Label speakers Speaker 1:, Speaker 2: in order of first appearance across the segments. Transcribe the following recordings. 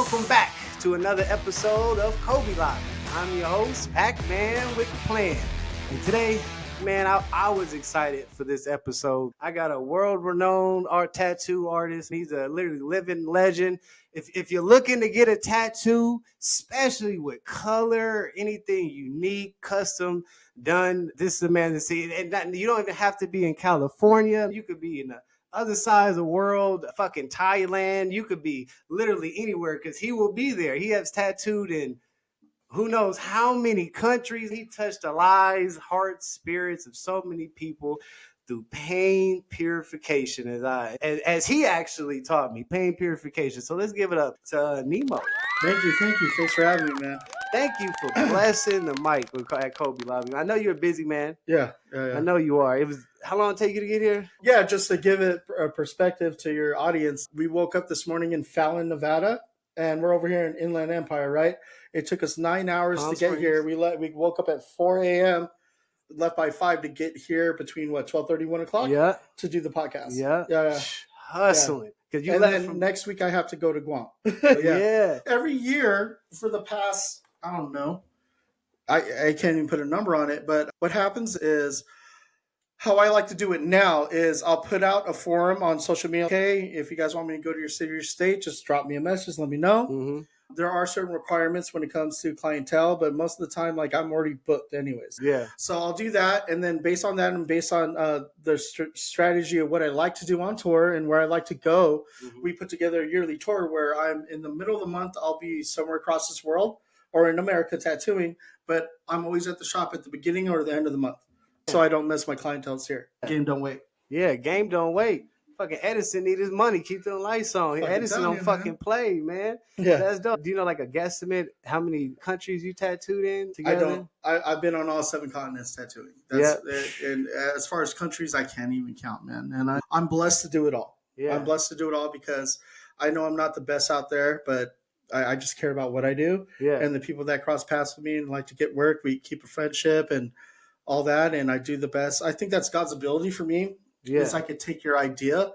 Speaker 1: welcome back to another episode of Coby Lobby. I'm your host, Pac-Man with the Plan. And today, man, I was excited for this episode. I got a world-renowned tattoo artist. He's a literally living legend. If you're looking to get a tattoo, especially with color, anything unique, custom done, this is the man to see. And you don't even have to be in California. You could be in the other side of the world, fucking Thailand. You could be literally anywhere because he will be there. He has tattooed in who knows how many countries. He touched the lives, hearts, spirits of so many people through pain purification, as he actually taught me, pain purification. So let's give it up to Nemo.
Speaker 2: Thank you. Thanks for having me, man.
Speaker 1: Thank you for blessing the mic at Coby Lobby. I know you're a busy man.
Speaker 2: Yeah.
Speaker 1: I know you are. How long did it take you to get here?
Speaker 2: Yeah, just to give it a perspective to your audience, we woke up this morning in Fallon, Nevada, and we're over here in Inland Empire, right? It took us 9 hours to get here. We woke up at 4 a.m., left by 5 to get here between 12:30, 1 o'clock to do the podcast. Yeah.
Speaker 1: Hustling.
Speaker 2: And then next week I have to go to Guam.
Speaker 1: Yeah.
Speaker 2: Every year for the past, I don't know, I can't even put a number on it, but what happens is, how I like to do it now is I'll put out a forum on social media. Okay, if you guys want me to go to your city or state, just drop me a message, let me know. Mm-hmm. There are certain requirements when it comes to clientele, but most of the time, I'm already booked anyways.
Speaker 1: Yeah.
Speaker 2: So I'll do that. And then based on that and based on the strategy of what I like to do on tour and where I like to go, we put together a yearly tour where I'm in the middle of the month, I'll be somewhere across this world or in America tattooing, but I'm always at the shop at the beginning or the end of the month. So I don't miss my clientele's here. Game don't wait.
Speaker 1: Yeah, game don't wait. Fucking Edison need his money. Keep them lights on. Edison don't fucking play, man. Yeah. That's dope. Do you know a guesstimate how many countries you tattooed in together?
Speaker 2: I don't. I've been on all 7 continents tattooing. And as far as countries, I can't even count, man. And I'm blessed to do it all. Yeah. I'm blessed to do it all because I know I'm not the best out there, but I just care about what I do. Yeah. And the people that cross paths with me and like to get work, we keep a friendship and all that. And I do the best. I think that's God's ability for me. Yeah. Is I could take your idea,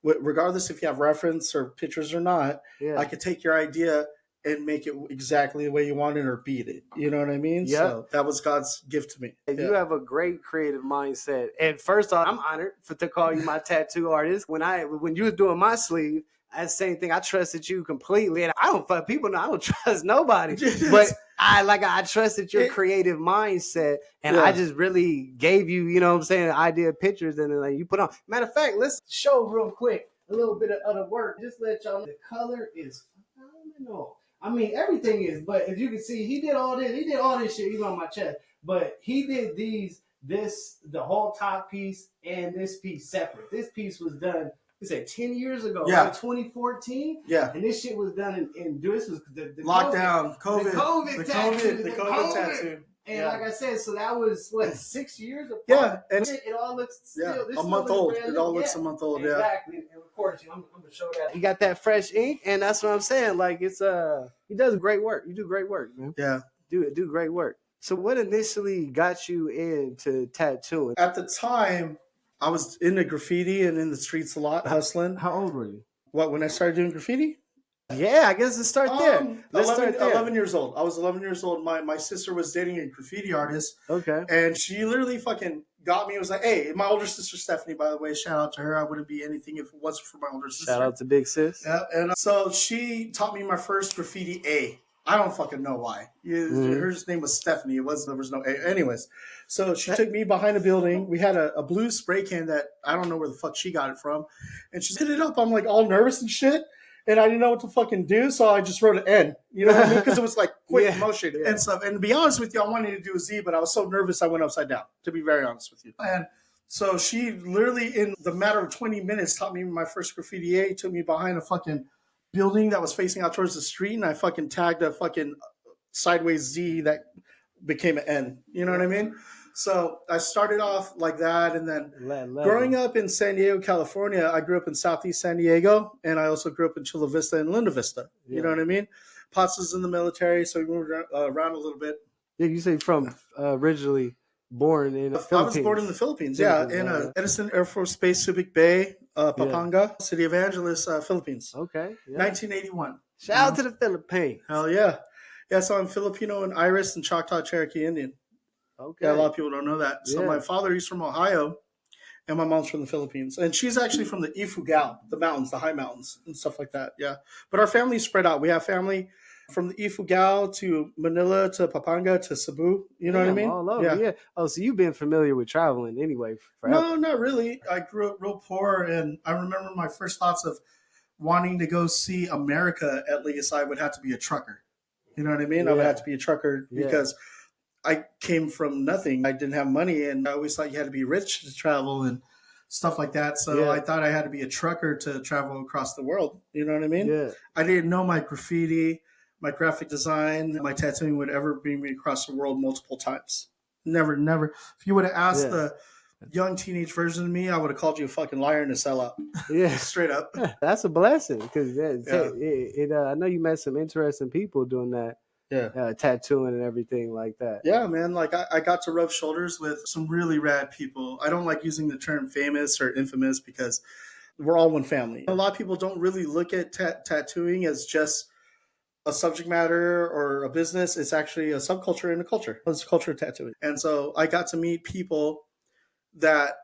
Speaker 2: regardless if you have reference or pictures or not, I could take your idea and make it exactly the way you want it or beat it. You know what I mean? Yeah. So that was God's gift to me.
Speaker 1: You have a great creative mindset. And first off, I'm honored to call you my tattoo artist. When you was doing my sleeve, that's the same thing. I trusted you completely. And people know I don't trust nobody. But I trusted your creative mindset. And I just really gave you, the idea of pictures and then you put on. Matter of fact, let's show real quick a little bit of the work. Just let y'all know the color is phenomenal. I mean, everything is, but as you can see, he did all this shit even on my chest. But he did the whole top piece and this piece separate. This piece was done 10 years ago, like 2014. Yeah. And this shit was done in this was the
Speaker 2: lockdown,
Speaker 1: COVID.
Speaker 2: The COVID tattoo.
Speaker 1: And like I said, so that was 6 years apart.
Speaker 2: Yeah. And
Speaker 1: it all looks still
Speaker 2: a month old. It all looks a month old,
Speaker 1: exactly. And of course, I'm gonna show that. He got that fresh ink, and that's what I'm saying. He does great work. You do great work, man.
Speaker 2: Yeah.
Speaker 1: Do great work. So what initially got you into tattooing?
Speaker 2: At the time, I was into graffiti and in the streets a lot, hustling.
Speaker 1: How old were you?
Speaker 2: When I started doing graffiti?
Speaker 1: Yeah, I guess let's start there.
Speaker 2: 11 years old. I was 11 years old. My sister was dating a graffiti artist. Okay. And she literally fucking got me. It was like, hey, my older sister, Stephanie, by the way, shout out to her. I wouldn't be anything if it wasn't for my older sister.
Speaker 1: Shout out to Big Sis.
Speaker 2: Yeah. And so she taught me my first graffiti A. I don't fucking know why. Her name was Stephanie. There was no A. Anyways, so she took me behind a building. We had a blue spray can that I don't know where the fuck she got it from. And she hit it up. I'm like all nervous and shit. And I didn't know what to fucking do. So I just wrote an N. You know what I mean? Because it was like quick motion and stuff. And to be honest with you, I wanted to do a Z, but I was so nervous I went upside down, to be very honest with you. And so she literally, in the matter of 20 minutes, taught me my first graffiti A, took me behind a fucking building that was facing out towards the street, and I fucking tagged a fucking sideways Z that became an N. You know what I mean? So I started off like that, and then growing up in San Diego, California, I grew up in Southeast San Diego, and I also grew up in Chula Vista and Linda Vista. You know what I mean? Pops was in the military, so we moved around a little bit.
Speaker 1: Yeah, you say from originally born in the Philippines.
Speaker 2: I was born in the Philippines, in Edison Air Force Base, Subic Bay. Pampanga, City of Angeles, Philippines.
Speaker 1: Okay. Yeah.
Speaker 2: 1981.
Speaker 1: Shout out to the Philippines.
Speaker 2: Hell yeah. Yeah, so I'm Filipino and Irish and Choctaw Cherokee Indian.
Speaker 1: Okay.
Speaker 2: Yeah, a lot of people don't know that. So my father, he's from Ohio, and my mom's from the Philippines. And she's actually from the Ifugao, the mountains, the high mountains, and stuff like that. Yeah. But our family's spread out. We have family from the Ifugao to Manila to Pampanga to Cebu. You know what I mean?
Speaker 1: All over. Yeah. Oh, so you've been familiar with traveling anyway forever.
Speaker 2: No, not really. I grew up real poor, and I remember my first thoughts of wanting to go see America. At least I would have to be a trucker. You know what I mean? I would have to be a trucker because I came from nothing. I didn't have money, and I always thought you had to be rich to travel and stuff like that. So I thought I had to be a trucker to travel across the world. You know what I mean?
Speaker 1: Yeah.
Speaker 2: I didn't know my graffiti, my graphic design, my tattooing would ever bring me across the world multiple times. Never. If you would have asked the young teenage version of me, I would have called you a fucking liar and a sellout.
Speaker 1: Yeah.
Speaker 2: Straight up.
Speaker 1: That's a blessing because I know you met some interesting people doing that. Yeah. Tattooing and everything like that.
Speaker 2: Yeah, man. Like I got to rub shoulders with some really rad people. I don't like using the term famous or infamous because we're all one family. A lot of people don't really look at tattooing as just a subject matter or a business. It's actually a subculture and a culture. It's a culture of tattooing. And so I got to meet people that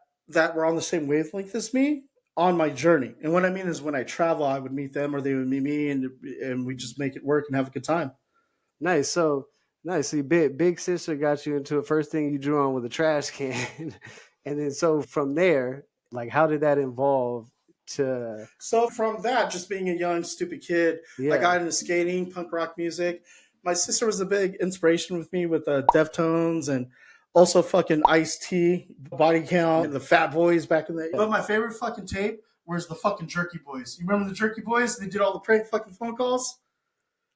Speaker 2: were on the same wavelength as me on my journey. And what I mean is when I travel, I would meet them or they would meet me and we just make it work and have a good time.
Speaker 1: Nice. So your big sister got you into it. First thing you drew on with a trash can. And then so from there, like how did that evolve to?
Speaker 2: So from that, just being a young, stupid kid, I got into skating, punk rock music. My sister was a big inspiration with me with Deftones and also fucking Ice-T, Body Count, and the Fat Boys back in the day. But my favorite fucking tape was the fucking Jerky Boys. You remember the Jerky Boys? They did all the prank fucking phone calls.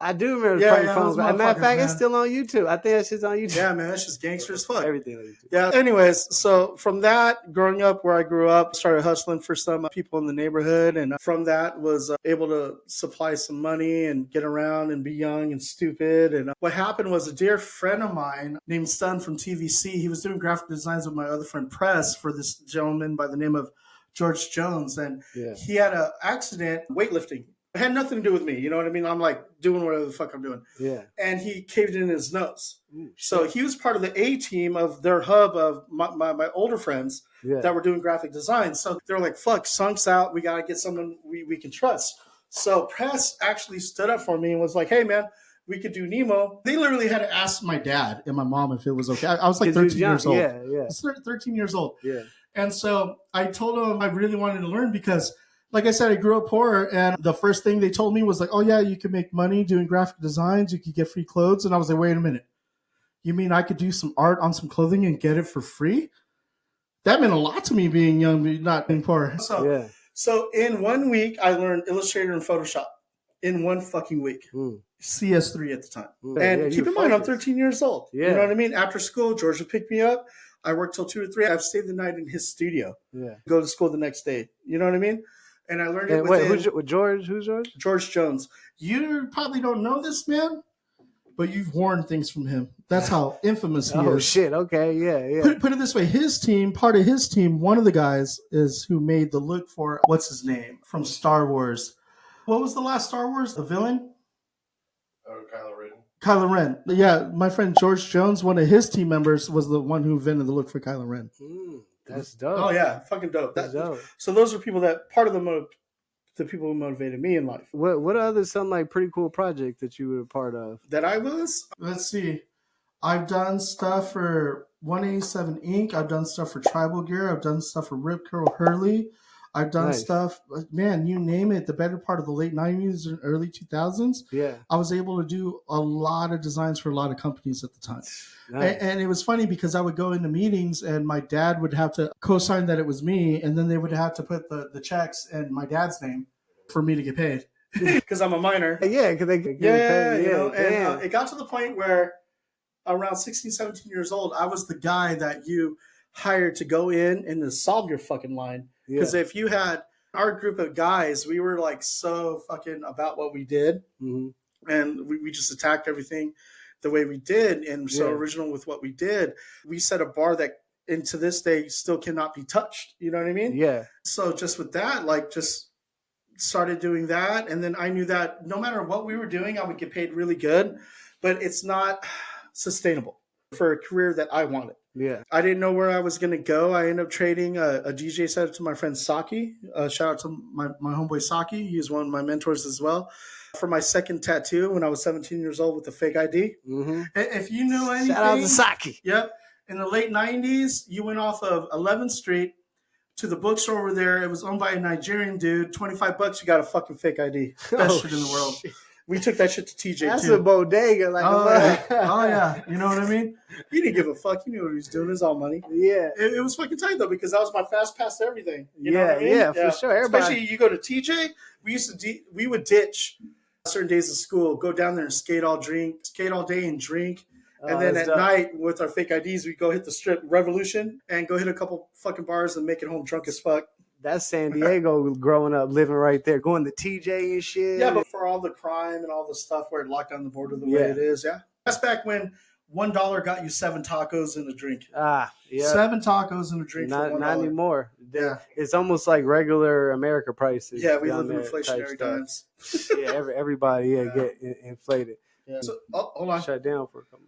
Speaker 1: I do remember the prank phone calls. As a matter of fact, it's still on YouTube. I think that shit's on YouTube.
Speaker 2: Yeah, man, that's just gangster as fuck.
Speaker 1: Everything on YouTube.
Speaker 2: Yeah. Anyways, so from that, growing up where I grew up, started hustling for some people in the neighborhood, and from that was able to supply some money and get around and be young and stupid. And what happened was a dear friend of mine named Stun from TVC. He was doing graphic designs with my other friend Press for this gentleman by the name of George Jones, and he had an accident weightlifting. It had nothing to do with me. You know what I mean? I'm like doing whatever the fuck I'm doing.
Speaker 1: Yeah.
Speaker 2: And he caved in his nose. Ooh, so he was part of the A team of their hub of my older friends that were doing graphic design. So they were like, fuck, Sunk's out. We got to get someone we can trust. So Press actually stood up for me and was like, hey, man, we could do Nemo. They literally had to ask my dad and my mom if it was okay. I was like 13 years old.
Speaker 1: Yeah.
Speaker 2: I was 13 years old.
Speaker 1: Yeah.
Speaker 2: And so I told him I really wanted to learn because, like I said, I grew up poor, and the first thing they told me was like, oh, yeah, you can make money doing graphic designs. You could get free clothes. And I was like, wait a minute. You mean I could do some art on some clothing and get it for free? That meant a lot to me being young, not being poor. So in 1 week, I learned Illustrator and Photoshop in 1 fucking week. CS3 at the time. And keep in mind, I'm 13 years old. You know what I mean? After school, George would pick me up. I worked till 2 or 3. I've stayed the night in his studio. Go to school the next day. You know what I mean? And I learned it within...
Speaker 1: George? Who's George?
Speaker 2: George Jones. You probably don't know this man, but you've worn things from him. That's how infamous he is.
Speaker 1: Oh, shit. Okay, yeah.
Speaker 2: Put it this way. His team, part of his team, one of the guys is who made the look for, what's his name, from Star Wars. What was the last Star Wars? The villain?
Speaker 3: Kylo Ren.
Speaker 2: Kylo Ren. Yeah, my friend George Jones, one of his team members, was the one who invented the look for Kylo Ren.
Speaker 1: That's dope.
Speaker 2: Oh, yeah. Fucking dope.
Speaker 1: That's dope.
Speaker 2: So those are people that, part of the people who motivated me in life.
Speaker 1: What other some like pretty cool project that you were a part of?
Speaker 2: That I was? Let's see. I've done stuff for 187 Inc. I've done stuff for Tribal Gear. I've done stuff for Rip Curl Hurley. I've done stuff, man, you name it, the better part of the late 90s and early 2000s.
Speaker 1: Yeah.
Speaker 2: I was able to do a lot of designs for a lot of companies at the time. Nice. And it was funny because I would go into meetings and my dad would have to co-sign that it was me. And then they would have to put the checks in my dad's name for me to get paid because I'm a minor.
Speaker 1: Yeah, because they get
Speaker 2: paid. You know, and it got to the point where around 16, 17 years old, I was the guy that you hired to go in and to solve your fucking line. Because if you had our group of guys, we were like so fucking about what we did. And we just attacked everything the way we did. And so original with what we did, we set a bar that and to this day still cannot be touched. You know what I mean?
Speaker 1: Yeah.
Speaker 2: So just with that, like just started doing that. And then I knew that no matter what we were doing, I would get paid really good, but it's not sustainable for a career that I wanted.
Speaker 1: Yeah.
Speaker 2: I didn't know where I was going to go. I ended up trading a DJ set to my friend Saki. Shout out to my homeboy Saki. He's one of my mentors as well. For my second tattoo when I was 17 years old with a fake ID.
Speaker 1: Mm-hmm.
Speaker 2: If you know anything.
Speaker 1: Shout out to Saki.
Speaker 2: Yep. In the late 90s, you went off of 11th Street to the bookstore over there. It was owned by a Nigerian dude. $25, you got a fucking fake ID. Best shit in the world. We took that shit to TJ
Speaker 1: That's
Speaker 2: too.
Speaker 1: a bodega. Like
Speaker 2: oh yeah. You know what I mean? He didn't give a fuck. He knew what he was doing. It was all money.
Speaker 1: Yeah.
Speaker 2: It was fucking tight though because that was my fast pass to everything. You know what I mean?
Speaker 1: Yeah, for sure. Everybody.
Speaker 2: Especially you go to TJ. We would ditch certain days of school, go down there and skate all day and drink. And then at night with our fake IDs, we go hit the strip Revolution and go hit a couple fucking bars and make it home drunk as fuck.
Speaker 1: That's San Diego growing up, living right there, going to TJ and shit.
Speaker 2: Yeah, but for all the crime and all the stuff where it locked down the border the way it is, yeah. That's back when $1 got you 7 tacos and a drink.
Speaker 1: Yeah.
Speaker 2: 7 tacos and a drink for $1.
Speaker 1: Not anymore.
Speaker 2: Yeah.
Speaker 1: It's almost like regular America prices.
Speaker 2: Yeah, we live in inflationary times.
Speaker 1: Yeah, everybody get inflated.
Speaker 2: Yeah. So, hold on.
Speaker 1: Shut down for a couple.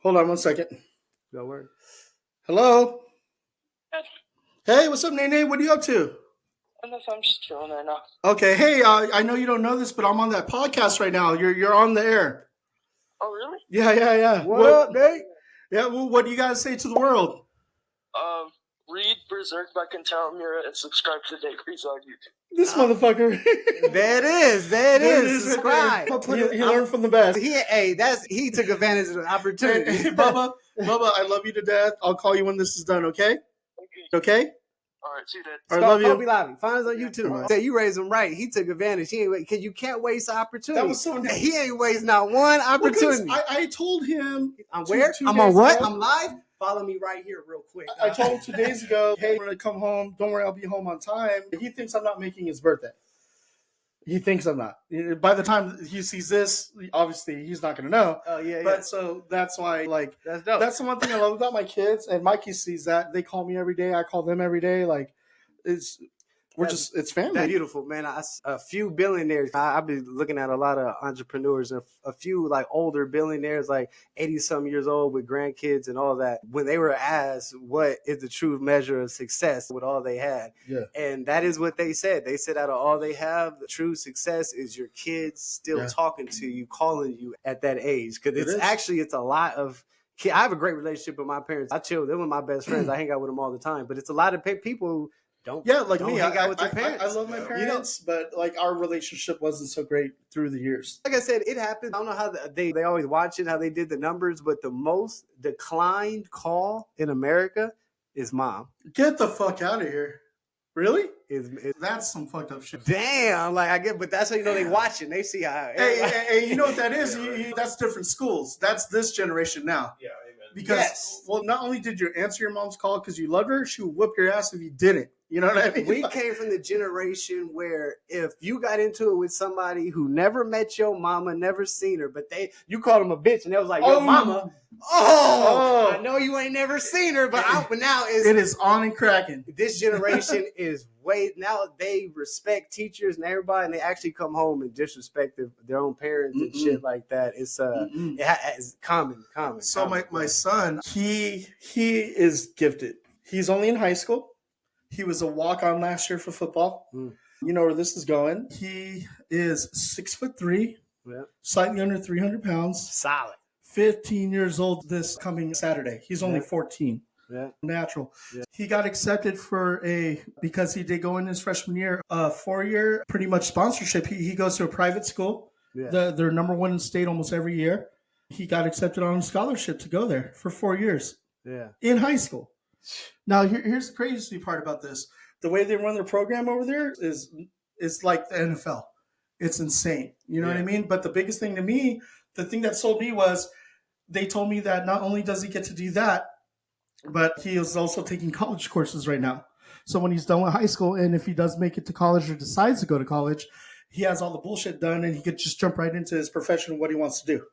Speaker 2: Hold on 1 second.
Speaker 1: No worries.
Speaker 2: Hello? Hey, what's up, Nene? What are you up to?
Speaker 4: I'm just chilling right now.
Speaker 2: Okay, hey, I know you don't know this, but I'm on that podcast right now. You're on the air.
Speaker 4: Oh, really?
Speaker 2: Yeah.
Speaker 1: What up, Nate?
Speaker 2: Yeah, well, what do you guys say to the world?
Speaker 4: Read Berserk by Kentaro Miura and subscribe to the Degrees on YouTube.
Speaker 2: This motherfucker.
Speaker 1: There it is. Subscribe.
Speaker 2: He learned from the best.
Speaker 1: He took advantage of the opportunity.
Speaker 2: Hey, Bubba, I love you to death. I'll call you when this is done, okay? Okay?
Speaker 4: All right, see you then.
Speaker 2: I love you.
Speaker 1: Coby Lobby. Find us on YouTube.
Speaker 2: Right.
Speaker 1: Say you raised him right. He took advantage. You can't waste the opportunity.
Speaker 2: That was so nice.
Speaker 1: He ain't waste not one opportunity.
Speaker 2: I told him.
Speaker 1: I'm where?
Speaker 2: Two
Speaker 1: I'm
Speaker 2: days
Speaker 1: on what?
Speaker 2: ago.
Speaker 1: I'm live? Follow me right here real quick.
Speaker 2: I told him 2 days ago, hey, we're going to come home. Don't worry, I'll be home on time. He thinks I'm not making his birthday. He thinks I'm not. By the time he sees this, obviously, he's not going to know.
Speaker 1: Oh, yeah.
Speaker 2: But so that's why, like,
Speaker 1: That's dope.
Speaker 2: that's the one thing I love about my kids. And Mikey sees that. They call me every day. I call them every day. Like, it's family.
Speaker 1: That's beautiful, man. A few billionaires. I've been looking at a lot of entrepreneurs and a few like older billionaires, like 80-some years old with grandkids and all that. When they were asked what is the true measure of success with all they had, and that is what they said. They said out of all they have, the true success is your kids still talking to you, calling you at that age. Because it's a lot of. I have a great relationship with my parents. I chill. They're one of my best friends. I hang out with them all the time. But it's a lot of people who don't hang out with their parents.
Speaker 2: I love my parents, but like our relationship wasn't so great through the years.
Speaker 1: Like I said, it happens. I don't know how they always watch it, how they did the numbers, but the most declined call in America is mom.
Speaker 2: Get the fuck out of here. Really?
Speaker 1: Is
Speaker 2: That's some fucked up shit.
Speaker 1: damn, like I get, but that's how you know they watching. They see how.
Speaker 2: Hey, you know what that is? That's different schools. That's this generation now.
Speaker 3: Yeah, amen.
Speaker 2: Because, well, not only did you answer your mom's call because you loved her, she would whip your ass if you didn't. You know what I mean?
Speaker 1: We came from the generation where if you got into it with somebody who never met your mama, never seen her, but you called them a bitch, and they was like, "Yo, mama, I know you ain't never seen her, but now
Speaker 2: it is on and cracking."
Speaker 1: This generation is now they respect teachers and everybody, and they actually come home and disrespect their own parents and shit like that. It's it's common.
Speaker 2: So my son, he is gifted. He's only in high school. He was a walk-on last year for football. You know where this is going. He is 6'3", slightly under 300 pounds.
Speaker 1: Solid.
Speaker 2: 15 years old this coming Saturday. He's only 14.
Speaker 1: Yeah.
Speaker 2: Natural. Yeah. He got accepted because he did go in his freshman year, a 4-year pretty much sponsorship. He goes to a private school. Yeah. They're number one in state almost every year. He got accepted on a scholarship to go there for 4 years.
Speaker 1: Yeah.
Speaker 2: In high school. Now, here's the crazy part about this. The way they run their program over there is like the NFL. It's insane. You know what I mean? But the biggest thing to me, the thing that sold me was they told me that not only does he get to do that, but he is also taking college courses right now. So when he's done with high school, and if he does make it to college or decides to go to college, he has all the bullshit done and he could just jump right into his profession, what he wants to do.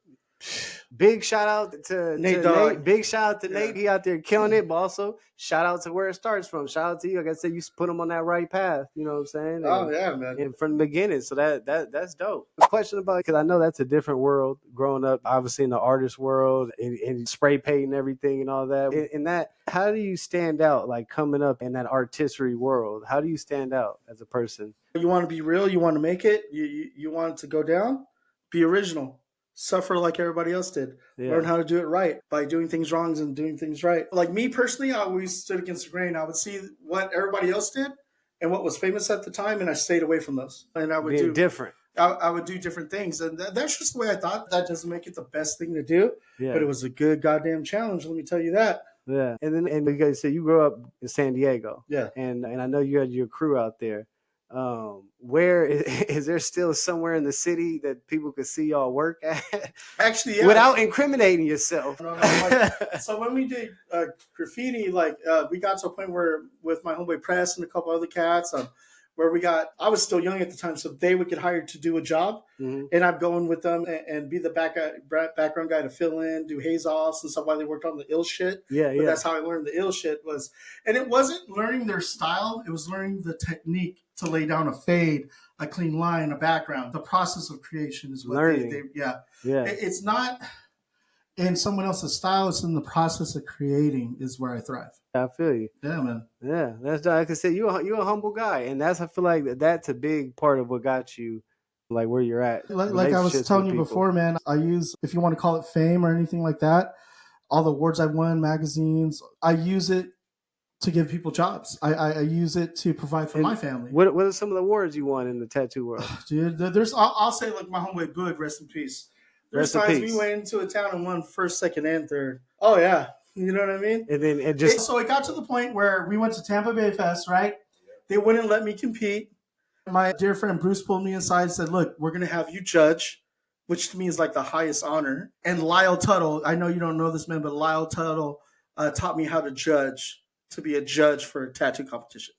Speaker 1: Big shout out to
Speaker 2: Nate
Speaker 1: Nate.
Speaker 2: Dogg.
Speaker 1: Big shout out to
Speaker 2: Yeah.
Speaker 1: Nate. He out there killing it. But also shout out to where it starts from. Shout out to you. Like I said, you put him on that right path. You know what I'm saying?
Speaker 2: Oh yeah, man.
Speaker 1: And from the beginning. So that's dope. A question about, because I know that's a different world growing up, obviously in the artist world and spray painting everything and all that. In that, how do you stand out, like coming up in that artistry world? How do you stand out as a person?
Speaker 2: You want to be real. You want to make it. You want it to go down. Be original. Suffer like everybody else did.
Speaker 1: Yeah.
Speaker 2: Learn how to do it right by doing things wrong and doing things right. Like me personally, I always stood against the grain. I would see what everybody else did and what was famous at the time, and I stayed away from those. And I would
Speaker 1: Being different.
Speaker 2: I would do different things, and that's just the way I thought. That doesn't make it the best thing to do,
Speaker 1: Yeah.
Speaker 2: but it was a good goddamn challenge. Let me tell you that.
Speaker 1: Yeah. And you guys say you grew up in San Diego.
Speaker 2: Yeah.
Speaker 1: And I know you had your crew out there. Where is there still somewhere in the city that people could see y'all work at?
Speaker 2: Actually, yeah.
Speaker 1: Without incriminating yourself.
Speaker 2: No, like, so when we did graffiti, like we got to a point where with my homeboy Press and a couple other cats, where I was still young at the time, so they would get hired to do a job, and I'd go in with them and be the background guy to fill in, do haze offs and stuff while they worked on the ill shit.
Speaker 1: Yeah,
Speaker 2: but that's how I learned the ill shit was, and it wasn't learning their style; it was learning the technique to lay down a fade, a clean line, a background. The process of creation is what
Speaker 1: learning.
Speaker 2: Yeah.
Speaker 1: It's
Speaker 2: not in someone else's style. It's in the process of creating is where I thrive.
Speaker 1: I feel you.
Speaker 2: Yeah, man.
Speaker 1: Yeah, that's like I said. You're a humble guy, and I feel like that's a big part of what got you, like where you're at.
Speaker 2: Like I was telling you before, man. I use, if you want to call it fame or anything like that, all the awards I've won, magazines. I use it to give people jobs. I use it to provide for my family.
Speaker 1: What are some of the awards you won in the tattoo world?
Speaker 2: Dude, I'll say like my homeboy Boog, rest in peace. There's times we went into a town and won first, second, and third. Oh yeah. You know what I mean?
Speaker 1: And then
Speaker 2: so it got to the point where we went to Tampa Bay Fest, right? They wouldn't let me compete. My dear friend Bruce pulled me aside and said, look, we're going to have you judge, which to me is like the highest honor. And Lyle Tuttle, I know you don't know this man, but Lyle Tuttle taught me how to judge, to be a judge for a tattoo competition.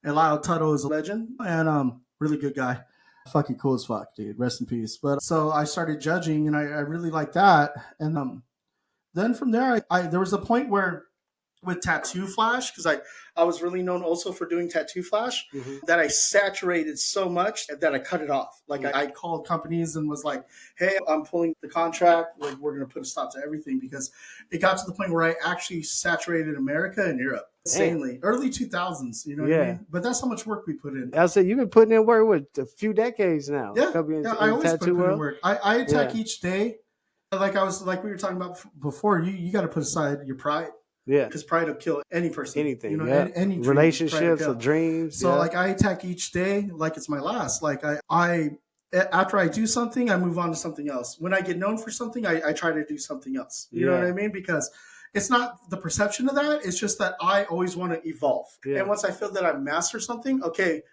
Speaker 2: And Lyle Tuttle is a legend and really good guy. Fucking cool as fuck, dude. Rest in peace. But so I started judging and I really liked that. And then from there, there was a point where with Tattoo Flash, because I was really known also for doing Tattoo Flash, that I saturated so much that I cut it off. Like I called companies and was like, hey, I'm pulling the contract. Like we're going to put a stop to everything because it got to the point where I actually saturated America and Europe. Insanely. Early 2000s, you know what I mean? But that's how much work we put in.
Speaker 1: I'll say you've been putting in work with a few decades now.
Speaker 2: Yeah, I always put in work. I attack each day. Like we were talking about before, you got to put aside your pride. Yeah. Because pride will kill any person.
Speaker 1: Anything.
Speaker 2: You know, any
Speaker 1: relationships or dreams.
Speaker 2: So like I attack each day like it's my last. Like I after I do something, I move on to something else. When I get known for something, I try to do something else. You know what I mean? Because it's not the perception of that. It's just that I always want to evolve. Yeah. And once I feel that I master something, okay,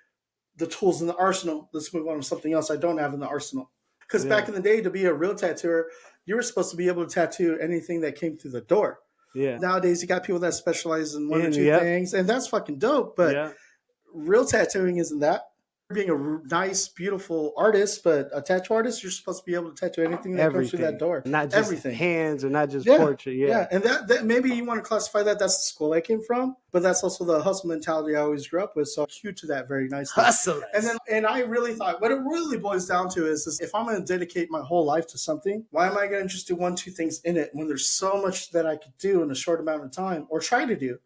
Speaker 2: the tools in the arsenal, let's move on to something else I don't have in the arsenal. Because back in the day, to be a real tattooer, you were supposed to be able to tattoo anything that came through the door. Yeah. Nowadays, you got people that specialize in one or two things, and that's fucking dope. But real tattooing isn't that. Being a nice, beautiful artist, but a tattoo artist, you're supposed to be able to tattoo anything that comes through that door.
Speaker 1: Not just hands or not just portrait.
Speaker 2: Yeah. And that maybe you want to classify that. That's the school I came from, but that's also the hustle mentality I always grew up with. So I'm cute to that very nicely.
Speaker 1: Hustle.
Speaker 2: And I really thought what it really boils down to is if I'm going to dedicate my whole life to something, why am I going to just do 1, 2 things in it when there's so much that I could do in a short amount of time or try to do?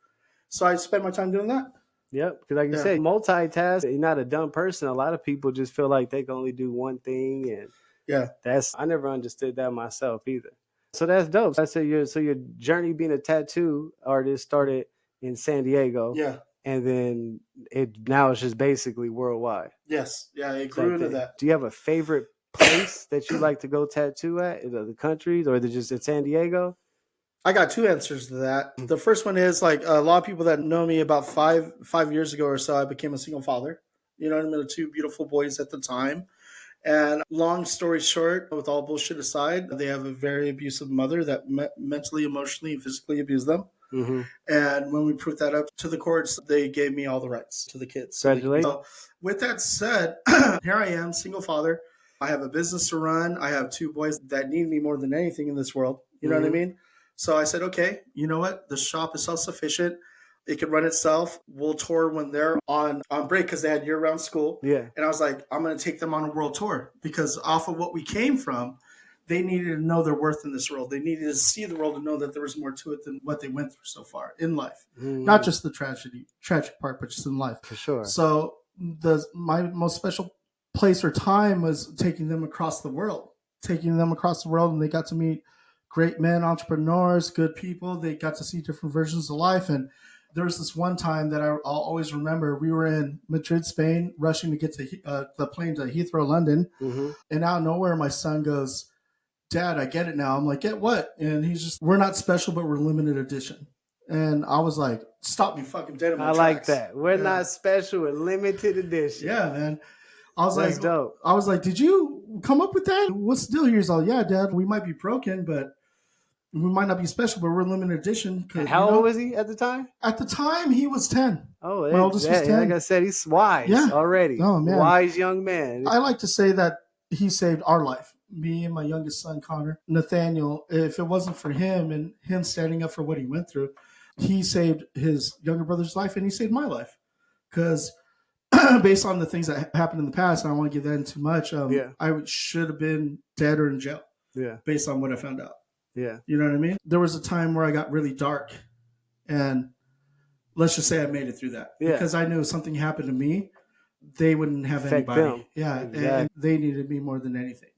Speaker 2: So I spend my time doing that.
Speaker 1: Yep, because like you said, multitask, you're not a dumb person. A lot of people just feel like they can only do one thing. And I never understood that myself either. So that's dope. I said your journey being a tattoo artist started in San Diego. Yeah. And then now it's just basically worldwide.
Speaker 2: Yes. Yeah, it grew into that.
Speaker 1: Do you have a favorite place that you like to go tattoo at in other countries, or is it just in San Diego?
Speaker 2: I got 2 answers to that. The first one is like a lot of people that know me about five years ago or so, I became a single father. You know what I mean? 2 beautiful boys at the time. And long story short, with all bullshit aside, they have a very abusive mother that mentally, emotionally, and physically abused them. Mm-hmm. And when we proved that up to the courts, they gave me all the rights to the kids.
Speaker 1: Congratulations.
Speaker 2: So with that said, here I am, single father. I have a business to run. I have 2 boys that need me more than anything in this world. You know what I mean? So I said, okay, you know what? The shop is self-sufficient. It can run itself. We'll tour when they're on break because they had year-round school.
Speaker 1: Yeah.
Speaker 2: And I was like, I'm going to take them on a world tour because off of what we came from, they needed to know their worth in this world. They needed to see the world and know that there was more to it than what they went through so far in life. Not just the tragic part, but just in life.
Speaker 1: For sure.
Speaker 2: So my most special place or time was taking them across the world, and they got to meet great men, entrepreneurs, good people. They got to see different versions of life. And there was this one time that I'll always remember. We were in Madrid, Spain, rushing to get to the plane to Heathrow, London. And out of nowhere, my son goes, Dad, I get it now. I'm like, get what? And he's just, we're not special, but we're limited edition. And I was like, stop me fucking dead in my tracks.
Speaker 1: I like that. We're not special, we're limited edition.
Speaker 2: Yeah, man. I was
Speaker 1: That's dope.
Speaker 2: I was like, did you come up with that? What's the deal here? He's all, yeah, Dad, we might be broken, but we might not be special, but we're limited edition.
Speaker 1: How old was he at the time?
Speaker 2: At the time, he was 10.
Speaker 1: Oh,
Speaker 2: my oldest was 10.
Speaker 1: Like I said, he's wise already.
Speaker 2: Oh, man.
Speaker 1: Wise young man.
Speaker 2: I like to say that he saved our life. Me and my youngest son, Connor. Nathaniel, if it wasn't for him and him standing up for what he went through, he saved his younger brother's life and he saved my life. Because based on the things that happened in the past, I don't want to give that in too much. I should have been dead or in jail.
Speaker 1: Yeah.
Speaker 2: Based on what I found out.
Speaker 1: Yeah.
Speaker 2: You know what I mean? There was a time where I got really dark. And let's just say I made it through that.
Speaker 1: Yeah.
Speaker 2: Because I knew if something happened to me, they wouldn't have anybody.
Speaker 1: Them.
Speaker 2: Yeah.
Speaker 1: Exactly.
Speaker 2: And they needed me more than anything.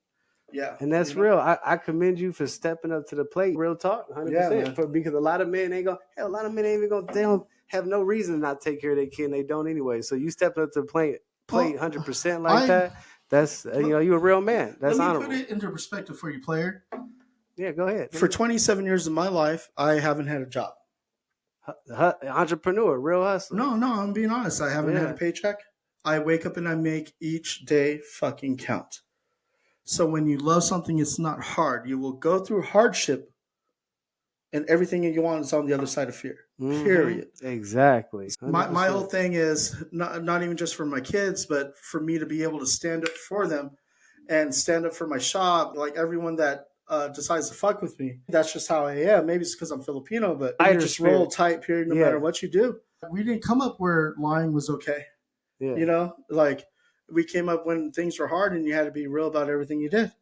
Speaker 2: Yeah.
Speaker 1: And that's real. I commend you for stepping up to the plate. Real talk, 100%.
Speaker 2: Yeah,
Speaker 1: because a lot of men ain't a lot of men ain't even going they don't have no reason to not take care of their kid and they don't anyway. So you stepping up to the plate 100% like that. That's, you're a real man. That's honorable.
Speaker 2: Let me put it into perspective for you, player.
Speaker 1: Yeah, go ahead.
Speaker 2: For 27 years of my life, I haven't had a job.
Speaker 1: Entrepreneur, real hustler.
Speaker 2: No, I'm being honest. I haven't had a paycheck. I wake up and I make each day fucking count. So when you love something, it's not hard. You will go through hardship and everything you want is on the other side of fear. Period.
Speaker 1: Exactly.
Speaker 2: My whole thing is not even just for my kids, but for me to be able to stand up for them and stand up for my shop, like everyone that decides to fuck with me. That's just how I am. Maybe it's because I'm Filipino, but I just roll tight, period, no matter what you do. We didn't come up where lying was okay. Yeah. Like we came up when things were hard and you had to be real about everything you did.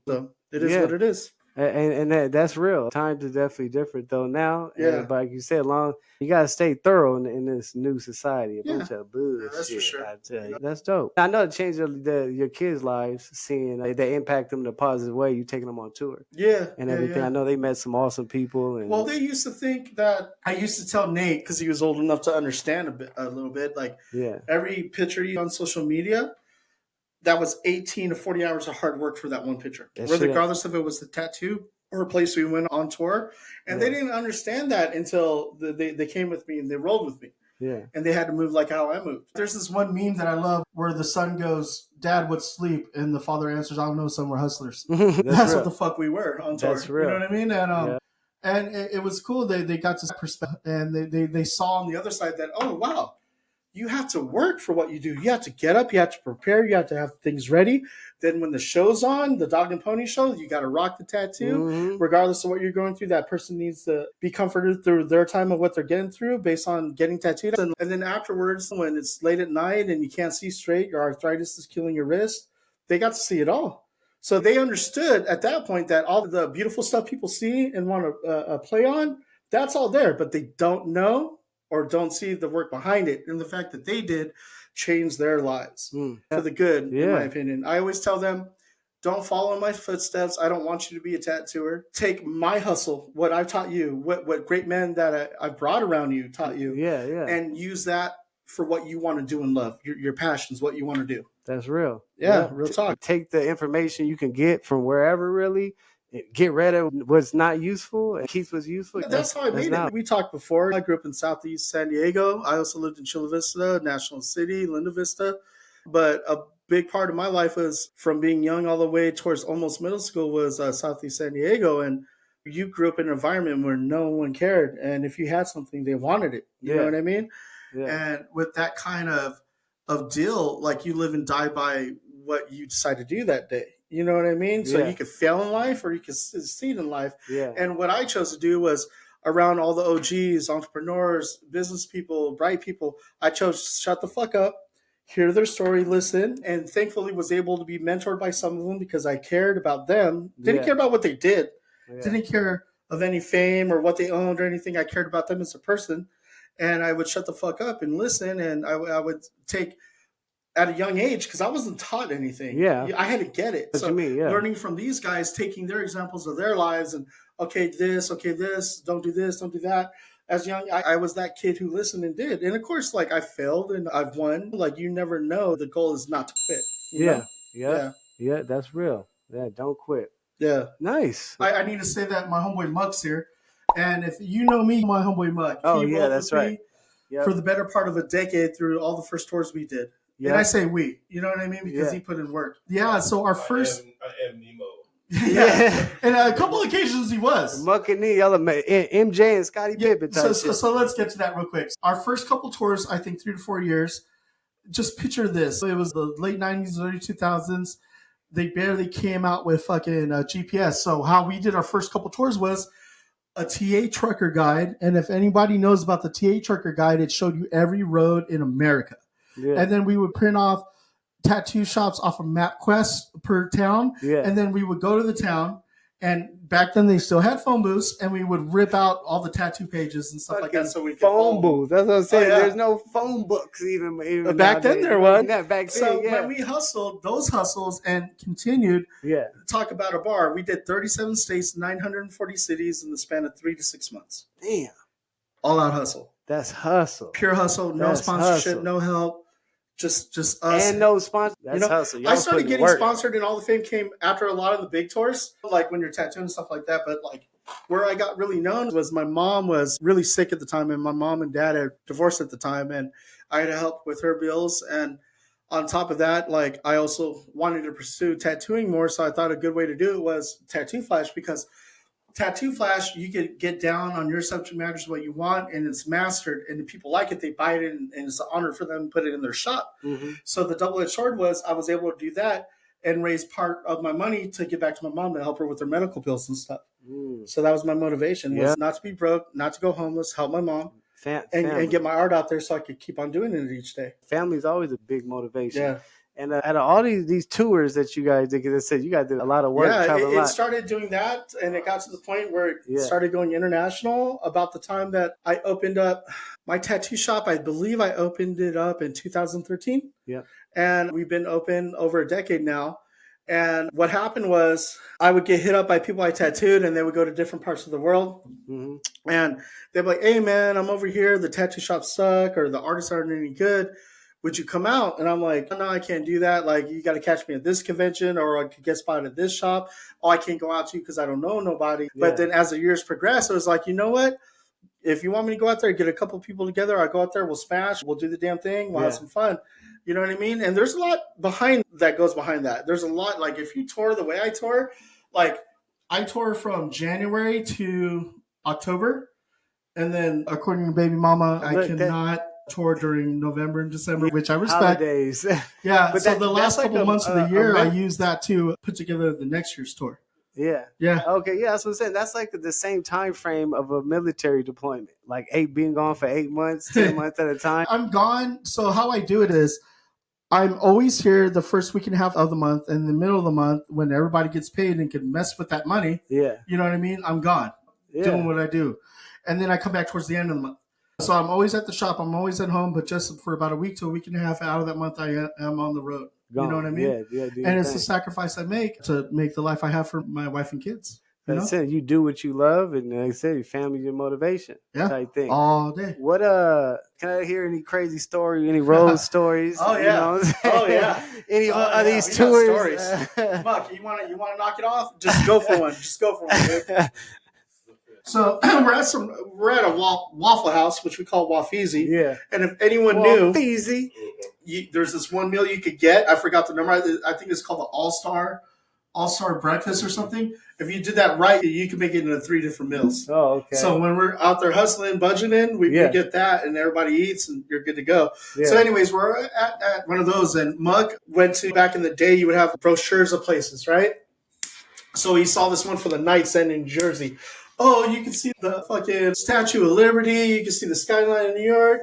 Speaker 2: So it is what it is.
Speaker 1: And that's real. Times are definitely different though now. Yeah. But like you said, you gotta stay thorough in this new society. A bunch of bullshit.
Speaker 2: That's for sure.
Speaker 1: I tell you. That's dope. I know it changed your kids' lives, seeing they impact them in a positive way. You taking them on tour. Yeah. And everything. I know they met some awesome people. And,
Speaker 2: well, they used to think that I used to tell Nate because he was old enough to understand a little bit. Like every picture you on social media, that was 18 to 40 hours of hard work for that one picture. Regardless if it was the tattoo or a place we went on tour. And they didn't understand that until they came with me and they rolled with me. Yeah. And they had to move like how I moved. There's this one meme that I love where the son goes, Dad, what's sleep? And the father answers, I don't know, some were hustlers. That's what the fuck we were on tour. That's real. You know what I mean? And and it was cool. They got to perspective and they saw on the other side that, oh, wow. You have to work for what you do. You have to get up. You have to prepare. You have to have things ready. Then when the show's on, the dog and pony show, you got to rock the tattoo. Regardless of what you're going through, that person needs to be comforted through their time of what they're getting through based on getting tattooed. And then afterwards, when it's late at night and you can't see straight, your arthritis is killing your wrist, they got to see it all. So they understood at that point that all the beautiful stuff people see and want to play on, that's all there. But they don't know or don't see the work behind it. And the fact that they did change their lives for the good, in my opinion. I always tell them, don't follow in my footsteps. I don't want you to be a tattooer. Take my hustle, what I've taught you, what great men that I've brought around you taught you, and use that for what you want to do in love. Your passions, what you want to do.
Speaker 1: That's real.
Speaker 2: Yeah, real talk.
Speaker 1: Take the information you can get from wherever, really. Get rid of what's not useful and keep what's useful.
Speaker 2: That's how I made it. We talked before. I grew up in Southeast San Diego. I also lived in Chula Vista, National City, Linda Vista. But a big part of my life was from being young all the way towards almost middle school was Southeast San Diego. And you grew up in an environment where no one cared. And if you had something, they wanted it. You know what I mean? Yeah. And with that kind of deal, like you live and die by what you decide to do that day. You know what I mean? So
Speaker 1: Yeah.
Speaker 2: you could fail in life or you could succeed in life.
Speaker 1: Yeah.
Speaker 2: And what I chose to do was around all the OGs, entrepreneurs, business people, bright people, I chose to shut the fuck up, hear their story, listen, and thankfully was able to be mentored by some of them because I cared about them. Didn't care about what they did.
Speaker 1: Yeah.
Speaker 2: Didn't care of any fame or what they owned or anything. I cared about them as a person. And I would shut the fuck up and listen. And I would take at a young age because I wasn't taught anything.
Speaker 1: Yeah.
Speaker 2: I had to get it.
Speaker 1: What you mean, yeah.
Speaker 2: Learning from these guys, taking their examples of their lives and okay, this, don't do this, don't do that. As young, I was that kid who listened and did. And of course, like I failed and I've won. Like you never know. The goal is not to quit. You know?
Speaker 1: Yeah, that's real. Yeah, don't quit.
Speaker 2: Yeah.
Speaker 1: Nice.
Speaker 2: I need to say that my homeboy Muck's here. And if you know me, my homeboy Muck.
Speaker 1: Oh,
Speaker 2: he
Speaker 1: yeah,
Speaker 2: rode
Speaker 1: that's
Speaker 2: with
Speaker 1: right.
Speaker 2: me
Speaker 1: Yep.
Speaker 2: for the better part of a decade through all the first tours we did.
Speaker 1: Yeah.
Speaker 2: And I say we, you know what I mean? Because he put in work. Yeah, so our first...
Speaker 3: I am Nemo.
Speaker 2: Yeah. And a couple of occasions he was.
Speaker 1: Muck and me, MJ and Scottie Pippen type shit.
Speaker 2: So let's get to that real quick. Our first couple tours, I think 3 to 4 years, just picture this. It was the late 90s, early 2000s. They barely came out with fucking GPS. So how we did our first couple tours was a TA trucker guide. And if anybody knows about the TA trucker guide, it showed you every road in America.
Speaker 1: Yeah.
Speaker 2: And then we would print off tattoo shops off of MapQuest per town.
Speaker 1: Yeah.
Speaker 2: And then we would go to the town. And back then they still had phone booths, and we would rip out all the tattoo pages and stuff like that. So we could
Speaker 1: phone booth. That's what I'm saying.
Speaker 2: Oh, yeah.
Speaker 1: There's no phone books even
Speaker 2: back then there was.
Speaker 1: Yeah, back then.
Speaker 2: So
Speaker 1: yeah.
Speaker 2: when we hustled those hustles and continued, talk about a bar. We did 37 states, 940 cities in the span of 3 to 6 months.
Speaker 1: Damn.
Speaker 2: All out hustle.
Speaker 1: That's hustle.
Speaker 2: Pure hustle. No
Speaker 1: That's
Speaker 2: sponsorship.
Speaker 1: hustle.
Speaker 2: No help. Just us.
Speaker 1: And no sponsor. That's hustle. Y'all
Speaker 2: I started
Speaker 1: putting
Speaker 2: getting
Speaker 1: work.
Speaker 2: sponsored, and all the fame came after a lot of the big tours, like when you're tattooing and stuff like that. But like where I got really known was my mom was really sick at the time, and my mom and dad had divorced at the time, and I had to help with her bills. And on top of that, like I also wanted to pursue tattooing more, so I thought a good way to do it was Tattoo Flash, because Tattoo Flash, you could get down on your subject matter what you want, and it's mastered, and the people like it, they buy it, and it's an honor for them to put it in their shop.
Speaker 1: Mm-hmm.
Speaker 2: So the double-edged sword was I was able to do that and raise part of my money to give back to my mom to help her with her medical bills and stuff. So that was my motivation, was not to be broke, not to go homeless, help my mom, and get my art out there so I could keep on doing it each day.
Speaker 1: Family is always a big motivation.
Speaker 2: Yeah.
Speaker 1: And out of all these tours that you guys did, because I said you guys did a lot of work.
Speaker 2: Yeah, it started doing that, and it got to the point where it started going international about the time that I opened up my tattoo shop. I believe I opened it up in 2013.
Speaker 1: Yeah.
Speaker 2: And we've been open over a decade now. And what happened was I would get hit up by people I tattooed, and they would go to different parts of the world.
Speaker 1: Mm-hmm.
Speaker 2: And they'd be like, hey, man, I'm over here. The tattoo shops suck, or the artists aren't any good. Would you come out? And I'm like, no, I can't do that. Like, you got to catch me at this convention, or I could get spotted at this shop. Oh, I can't go out to you because I don't know nobody. Yeah. But then as the years progressed, it was like, you know what? If you want me to go out there, get a couple people together, I'll go out there, we'll smash, we'll do the damn thing, we'll have some fun. You know what I mean? And there's a lot behind that goes behind that. There's a lot, like if you tour the way I tour, like I tour from January to October. And then according to Baby Mama, I cannot tour during November and December, which I respect.
Speaker 1: Holidays.
Speaker 2: Yeah. But so the last couple months of the year, I use that to put together the next year's tour.
Speaker 1: Yeah.
Speaker 2: Yeah.
Speaker 1: Okay. Yeah. That's what I'm saying. That's like the same time frame of a military deployment, like being gone for 8 months, 10 months at a time.
Speaker 2: I'm gone. So how I do it is I'm always here the first week and a half of the month, and in the middle of the month when everybody gets paid and can mess with that money.
Speaker 1: Yeah.
Speaker 2: You know what I mean? I'm gone doing what I do. And then I come back towards the end of the month. So I'm always at the shop. I'm always at home, but just for about a week to a week and a half out of that month, I am on the road. Gone. You know what I mean?
Speaker 1: Yeah.
Speaker 2: And it's a sacrifice I make to make the life I have for my wife and kids.
Speaker 1: That's it. You do what you love, and like I said, your family, your motivation.
Speaker 2: Yeah,
Speaker 1: type thing.
Speaker 2: All day.
Speaker 1: What can I hear any crazy story, any road stories?
Speaker 2: Oh yeah,
Speaker 1: you know
Speaker 2: oh yeah.
Speaker 1: Any of these tours?
Speaker 2: Buck, you want to knock it off? Just go for one. Just go for one, dude. So we're at a Waffle House, which we call Wafeezy.
Speaker 1: Yeah.
Speaker 2: And if anyone knew,
Speaker 1: Wafeezy,
Speaker 2: there's this one meal you could get. I forgot the number. I think it's called the All-Star all-star breakfast or something. If you did that right, you can make it into 3 different meals.
Speaker 1: Oh, okay.
Speaker 2: So when we're out there hustling, budgeting, we get that, and everybody eats, and you're good to go.
Speaker 1: Yeah.
Speaker 2: So anyways, we're at one of those, and Mug went to, back in the day, you would have brochures of places, right? So he saw this one for the Knights End in Jersey. Oh, you can see the fucking Statue of Liberty. You can see the skyline of New York.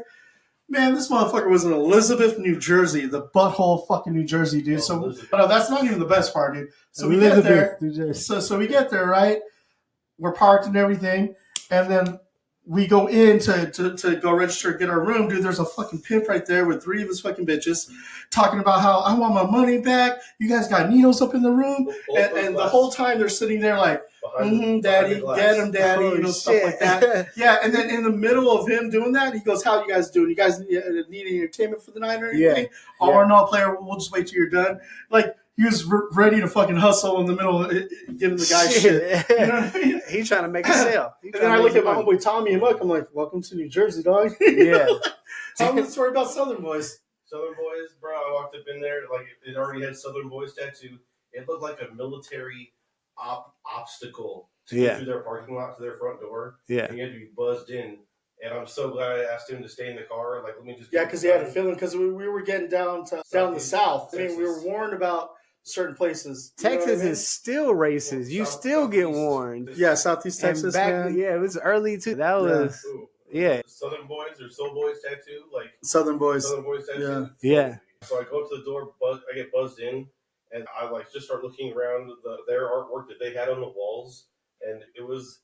Speaker 2: Man, this motherfucker was in Elizabeth, New Jersey, the butthole fucking New Jersey, dude. So no, that's not even the best part, dude. So we get there. So we get there, right? We're parked and everything, and then we go in to go register, get our room, dude. There's a fucking pimp right there with 3 of his fucking bitches talking about how I want my money back. You guys got needles up in the room, and the whole time they're sitting there like, daddy, get him, daddy, stuff like that. Yeah, and then in the middle of him doing that, he goes, "How you guys doing? You guys need any entertainment for the night or anything?" Yeah. Or no, player, we'll just wait till you're done. Like, he was ready to fucking hustle in the middle of giving the guy shit. You know what I mean?
Speaker 1: He's trying to make a sale.
Speaker 2: And then I look at my homeboy Tommy and look, I'm like, welcome to New Jersey, dog.
Speaker 1: Yeah.
Speaker 2: Tell me the story about Southern Boys.
Speaker 3: Southern Boys, bro, I walked up in there, like, it already had Southern Boys tattoo. It looked like a military obstacle to get through their parking lot to their front door. Yeah. And you had to be buzzed in. And I'm so glad I asked him to stay in the car. Like, let me just...
Speaker 2: Yeah, because he had a feeling, because we were getting down the south. I mean, we were warned about certain places.
Speaker 1: Texas is still racist. You still get warned.
Speaker 2: Yeah, Southeast Texas, man.
Speaker 1: Yeah, it was early too. That was... Yeah.
Speaker 3: Southern Boys or Soul Boys tattoo. Like
Speaker 2: Southern Boys.
Speaker 3: Southern Boys tattoo.
Speaker 1: Yeah.
Speaker 3: So I go up to the door, I get buzzed in, and I like just start looking around their artwork that they had on the walls, and it was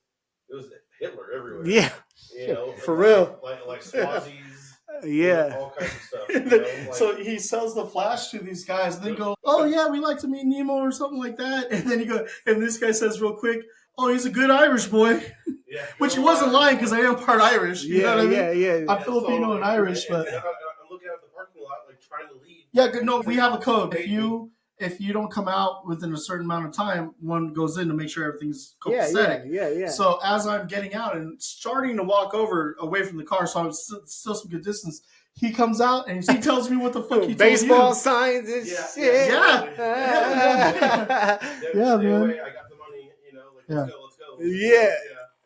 Speaker 3: Hitler everywhere.
Speaker 1: Yeah.
Speaker 3: You know,
Speaker 2: for real.
Speaker 3: Like Swazis.
Speaker 1: Yeah.
Speaker 3: All kinds of stuff.
Speaker 2: So he sells the Flash to these guys, and they go, "Oh yeah, we like to meet Nemo or something like that." And then and this guy says real quick, "Oh, he's a good Irish boy." Yeah. Which he wasn't lying, because I am part Irish. You know what I mean? Yeah. I'm Filipino and Irish, but
Speaker 3: I'm looking at the parking lot, like trying to leave.
Speaker 2: Yeah, no, we have a code. If you don't come out within a certain amount of time, one goes in to make sure everything's copacetic.
Speaker 1: Yeah.
Speaker 2: So as I'm getting out and starting to walk away from the car, so I'm still some good distance, he comes out and he tells me what the fuck he told you.
Speaker 1: Baseball signs and shit.
Speaker 2: Yeah, man.
Speaker 3: I got the money, let's go.
Speaker 1: Yeah.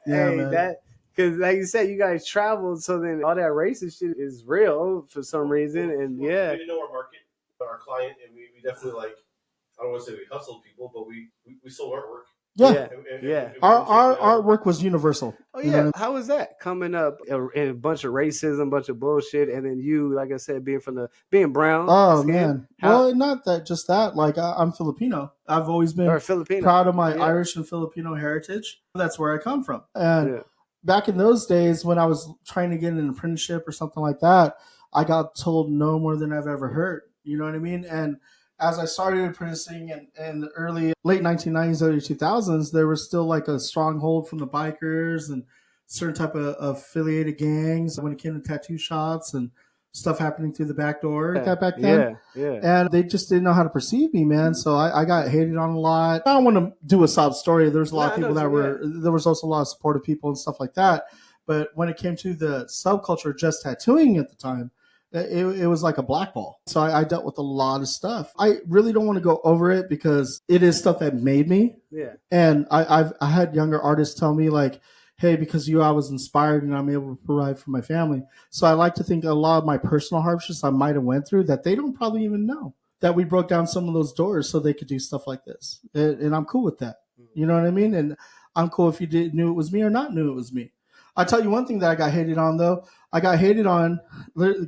Speaker 2: Hey,
Speaker 1: man. Because like you said, you guys traveled, so then all that racist shit is real for some reason, and
Speaker 3: we didn't know our market, our client, and we definitely I don't want to say we hustled people, but we sold artwork.
Speaker 2: Yeah. Our artwork was universal.
Speaker 1: Oh yeah. How was that coming up in a bunch of racism, bunch of bullshit, and then you, like I said, being brown?
Speaker 2: Oh man. Well, not just that. Like I'm Filipino. I've always been proud of my Irish and Filipino heritage. That's where I come from. And back in those days, when I was trying to get an apprenticeship or something like that, I got told no more than I've ever heard. You know what I mean? And as I started apprenticing in the late 1990s, early 2000s, there was still like a stronghold from the bikers and certain type of affiliated gangs when it came to tattoo shops and stuff happening through the back door back then. Yeah. And they just didn't know how to perceive me, man. So I got hated on a lot. I don't want to do a sob story. There's a lot of people there was also a lot of supportive people and stuff like that. But when it came to the subculture, just tattooing at the time, it was like a black ball. So I dealt with a lot of stuff. I really don't want to go over it because it is stuff that made me. Yeah. And I had younger artists tell me like, hey, because I was inspired and I'm able to provide for my family. So I like to think a lot of my personal hardships I might have went through that they don't probably even know, that we broke down some of those doors so they could do stuff like this. And I'm cool with that. You know what I mean? And I'm cool if you knew it was me or not knew it was me. I'll tell you one thing that I got hated on, though. I got hated on,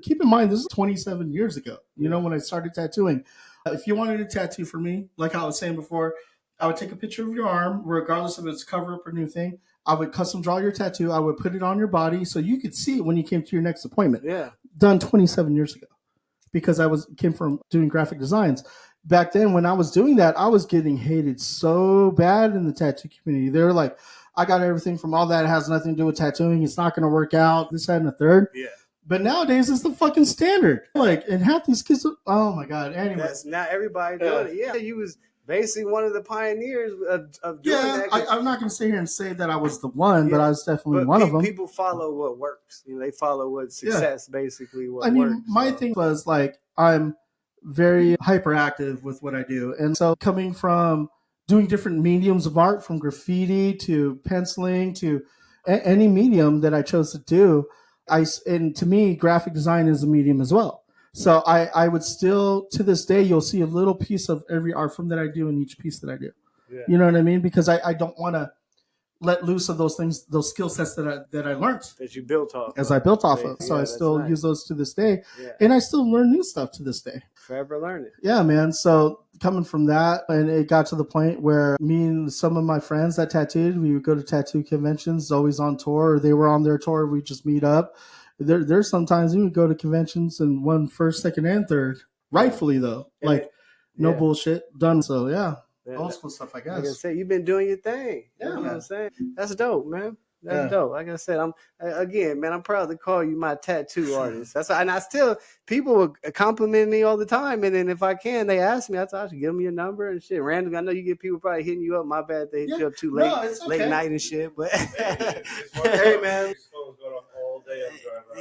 Speaker 2: keep in mind, this is 27 years ago, when I started tattooing. If you wanted a tattoo for me, like I was saying before, I would take a picture of your arm, regardless if it's cover-up or new thing. I would custom draw your tattoo. I would put it on your body so you could see it when you came to your next appointment. Yeah. Done 27 years ago because I came from doing graphic designs. Back then, when I was doing that, I was getting hated so bad in the tattoo community. They were like, I got everything from all that. It has nothing to do with tattooing. It's not going to work out. This, that, and the third. Yeah. But nowadays, it's the fucking standard. And half these kids, oh my God. Anyway.
Speaker 1: That's not everybody doing it. Yeah. You was basically one of the pioneers of doing that.
Speaker 2: I'm not going to sit here and say that I was the one, but I was definitely one of them.
Speaker 1: People follow what works. They follow what success, basically, what works.
Speaker 2: My thing was I'm very hyperactive with what I do. And so coming from doing different mediums of art, from graffiti to penciling to any medium that I chose to do. And to me, graphic design is a medium as well. So I would still, to this day, you'll see a little piece of every art form that I do in each piece that I do. Yeah. You know what I mean? Because I don't want to let loose of those things, those skill sets that I learned.
Speaker 1: That you built off.
Speaker 2: As I built off of. So I still use those to this day. Yeah. And I still learn new stuff to this day.
Speaker 1: Forever learning.
Speaker 2: Yeah, man. So coming from that, and it got to the point where me and some of my friends that tattooed, we would go to tattoo conventions, always on tour, or they were on their tour, we just meet up. There's sometimes we would go to conventions and won first, second, and third. Rightfully, though. Like, no bullshit. Done. So, yeah. Old school stuff, I guess.
Speaker 1: Like I said, you've been doing your thing. Yeah, you know what I'm saying? That's dope, man. That's dope. Like I said, I'm proud to call you my tattoo artist. That's why, and I still, people will compliment me all the time, and then if I can, they ask me. I should give them your number and shit. Randomly, I know you get people probably hitting you up. My bad, they hit you up too late, late night and shit. But
Speaker 2: hey, man.